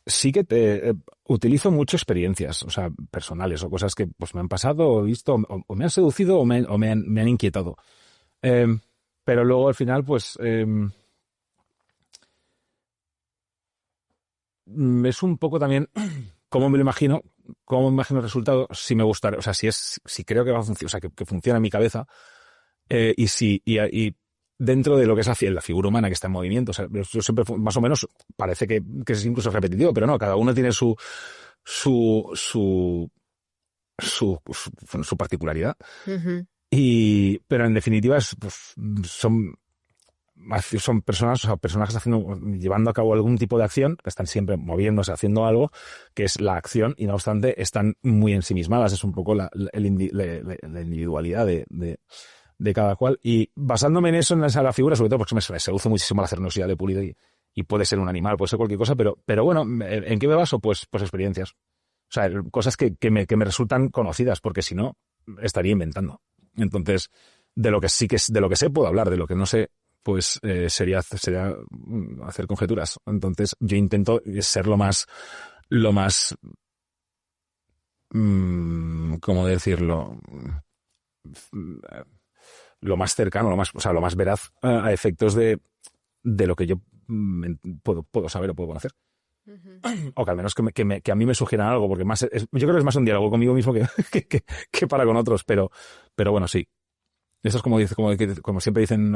sí que utilizo mucho experiencias, o sea, personales o cosas que pues me han pasado o visto o me han seducido o me han inquietado. Pero luego al final, pues es un poco también cómo me lo imagino, cómo me imagino el resultado, si me gusta, o sea, si creo que va a funcionar, o sea, que funciona en mi cabeza, y dentro de lo que es la figura humana que está en movimiento, o sea, yo siempre más o menos parece que es incluso repetitivo, pero no, cada uno tiene su particularidad. Uh-huh. Pero en definitiva pues, son personas, o sea, personajes llevando a cabo algún tipo de acción, que están siempre moviéndose, haciendo algo, que es la acción, y no obstante están muy ensimismadas. Es un poco la individualidad de cada cual. Y basándome en eso, en la figura, sobre todo porque me seduce muchísimo la cernosidad de Pulido, y puede ser un animal, puede ser cualquier cosa, pero bueno, ¿en qué me baso? Pues experiencias. O sea, cosas que me resultan conocidas, porque si no, estaría inventando. Entonces, de lo que sé puedo hablar, de lo que no sé, pues sería hacer conjeturas. Entonces, yo intento ser lo más ¿cómo decirlo? Lo más cercano, lo más veraz a efectos de lo que yo puedo saber o puedo conocer. Uh-huh. O que al menos que a mí me sugieran algo, porque yo creo que es más un diálogo conmigo mismo que para con otros, pero bueno, sí. Eso es como siempre dicen,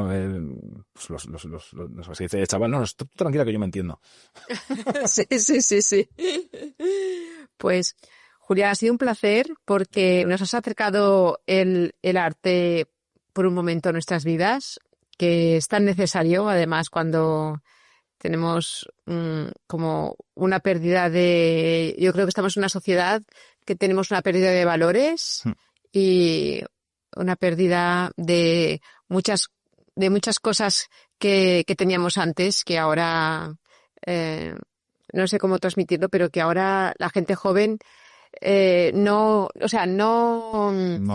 pues los dice, chaval, no, tú tranquila que yo me entiendo. Sí. Pues, Julián, ha sido un placer porque nos has acercado el arte por un momento a nuestras vidas, que es tan necesario, además, cuando tenemos como una pérdida yo creo que estamos en una sociedad que tenemos una pérdida de valores y una pérdida de muchas cosas que teníamos antes, que ahora no sé cómo transmitirlo, pero que ahora la gente joven no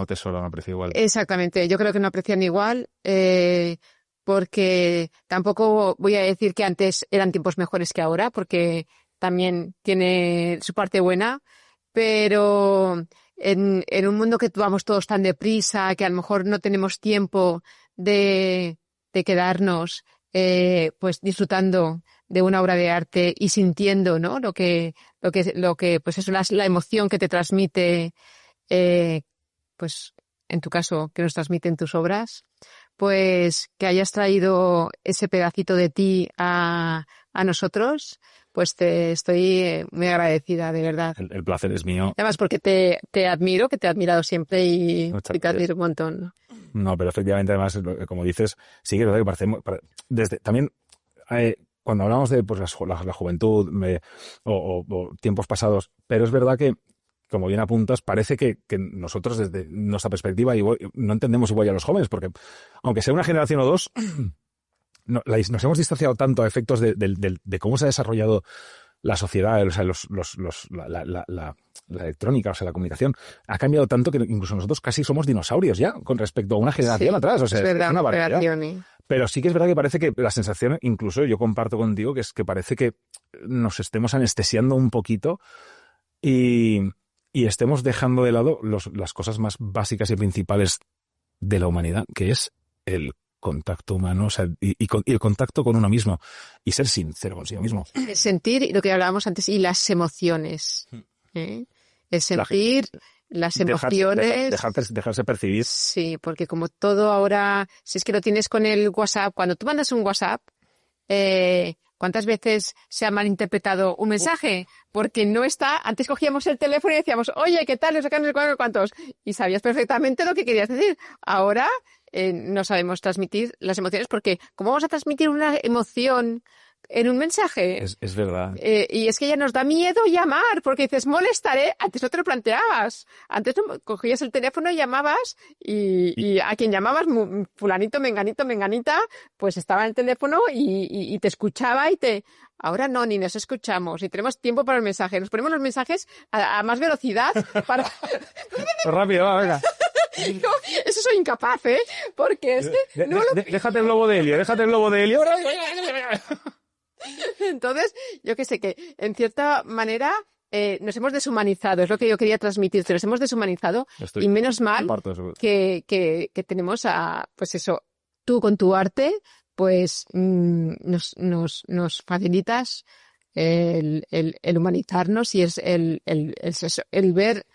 atesora, no aprecia igual. Exactamente, yo creo que no aprecian igual, porque tampoco voy a decir que antes eran tiempos mejores que ahora, porque también tiene su parte buena, pero en un mundo que vamos todos tan deprisa, que a lo mejor no tenemos tiempo de quedarnos pues disfrutando de una obra de arte y sintiendo, ¿no? lo que pues eso, la emoción que te transmite, pues en tu caso que nos transmiten tus obras, pues que hayas traído ese pedacito de ti a nosotros, pues te estoy muy agradecida, de verdad. El placer es mío. Además porque te admiro, que te he admirado siempre y te admiro un montón. No, pero efectivamente, además, como dices, sí que es verdad que también cuando hablamos de pues, la juventud o tiempos pasados, pero es verdad que, como bien apuntas, parece que nosotros desde nuestra perspectiva no entendemos igual a los jóvenes, porque aunque sea una generación o dos, nos hemos distanciado tanto a efectos de cómo se ha desarrollado la sociedad, o sea, la electrónica, o sea, la comunicación, ha cambiado tanto que incluso nosotros casi somos dinosaurios ya con respecto a una generación atrás. O sea, es verdad, una barbaridad. Pero sí que es verdad que parece que la sensación, incluso yo comparto contigo, que es que parece que nos estemos anestesiando un poquito y estemos dejando de lado las cosas más básicas y principales de la humanidad, que es el contacto humano, o sea, y el contacto con uno mismo y ser sincero consigo mismo. El sentir, lo que hablábamos antes, y las emociones. El sentir, las emociones. Dejarse percibir. Sí, porque como todo ahora, si es que lo tienes con el WhatsApp, cuando tú mandas un WhatsApp, ¿Cuántas veces se ha malinterpretado un mensaje? Porque no está, antes cogíamos el teléfono y decíamos, oye, ¿qué tal? No sé qué, no sé cuántos. Y sabías perfectamente lo que querías decir. Ahora no sabemos transmitir las emociones porque ¿cómo vamos a transmitir una emoción en un mensaje? Es verdad. Y es que ya nos da miedo llamar, porque dices, molestaré. Antes no te lo planteabas. Antes cogías el teléfono y llamabas y a quien llamabas, fulanito, menganito, menganita, pues estaba en el teléfono y te escuchaba Ahora no, ni nos escuchamos, y tenemos tiempo para el mensaje. Nos ponemos los mensajes a más velocidad para... Rápido, va, venga. No, eso soy incapaz, ¿eh? Porque es que no lo... Déjate el globo de helio. Entonces, yo que sé, que en cierta manera nos hemos deshumanizado, es lo que yo quería transmitirte, nos hemos deshumanizado y menos mal que tenemos pues eso, tú con tu arte, pues nos facilitas el humanizarnos y es el ver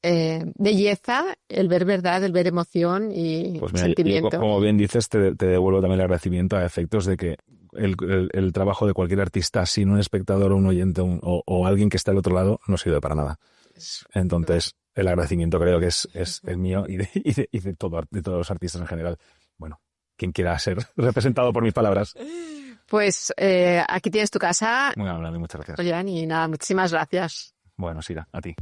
belleza, el ver verdad, el ver emoción y pues mira, sentimiento. yo, como bien dices, te devuelvo también el agradecimiento a efectos de que el trabajo de cualquier artista sin un espectador o un oyente o alguien que está al otro lado no sirve para nada. Entonces, el agradecimiento creo que es el mío y de todos los artistas en general. Bueno, quien quiera ser representado por mis palabras. Pues aquí tienes tu casa. Muy amable, muchas gracias. Oye, y nada, muchísimas gracias. Bueno, Sira, a ti.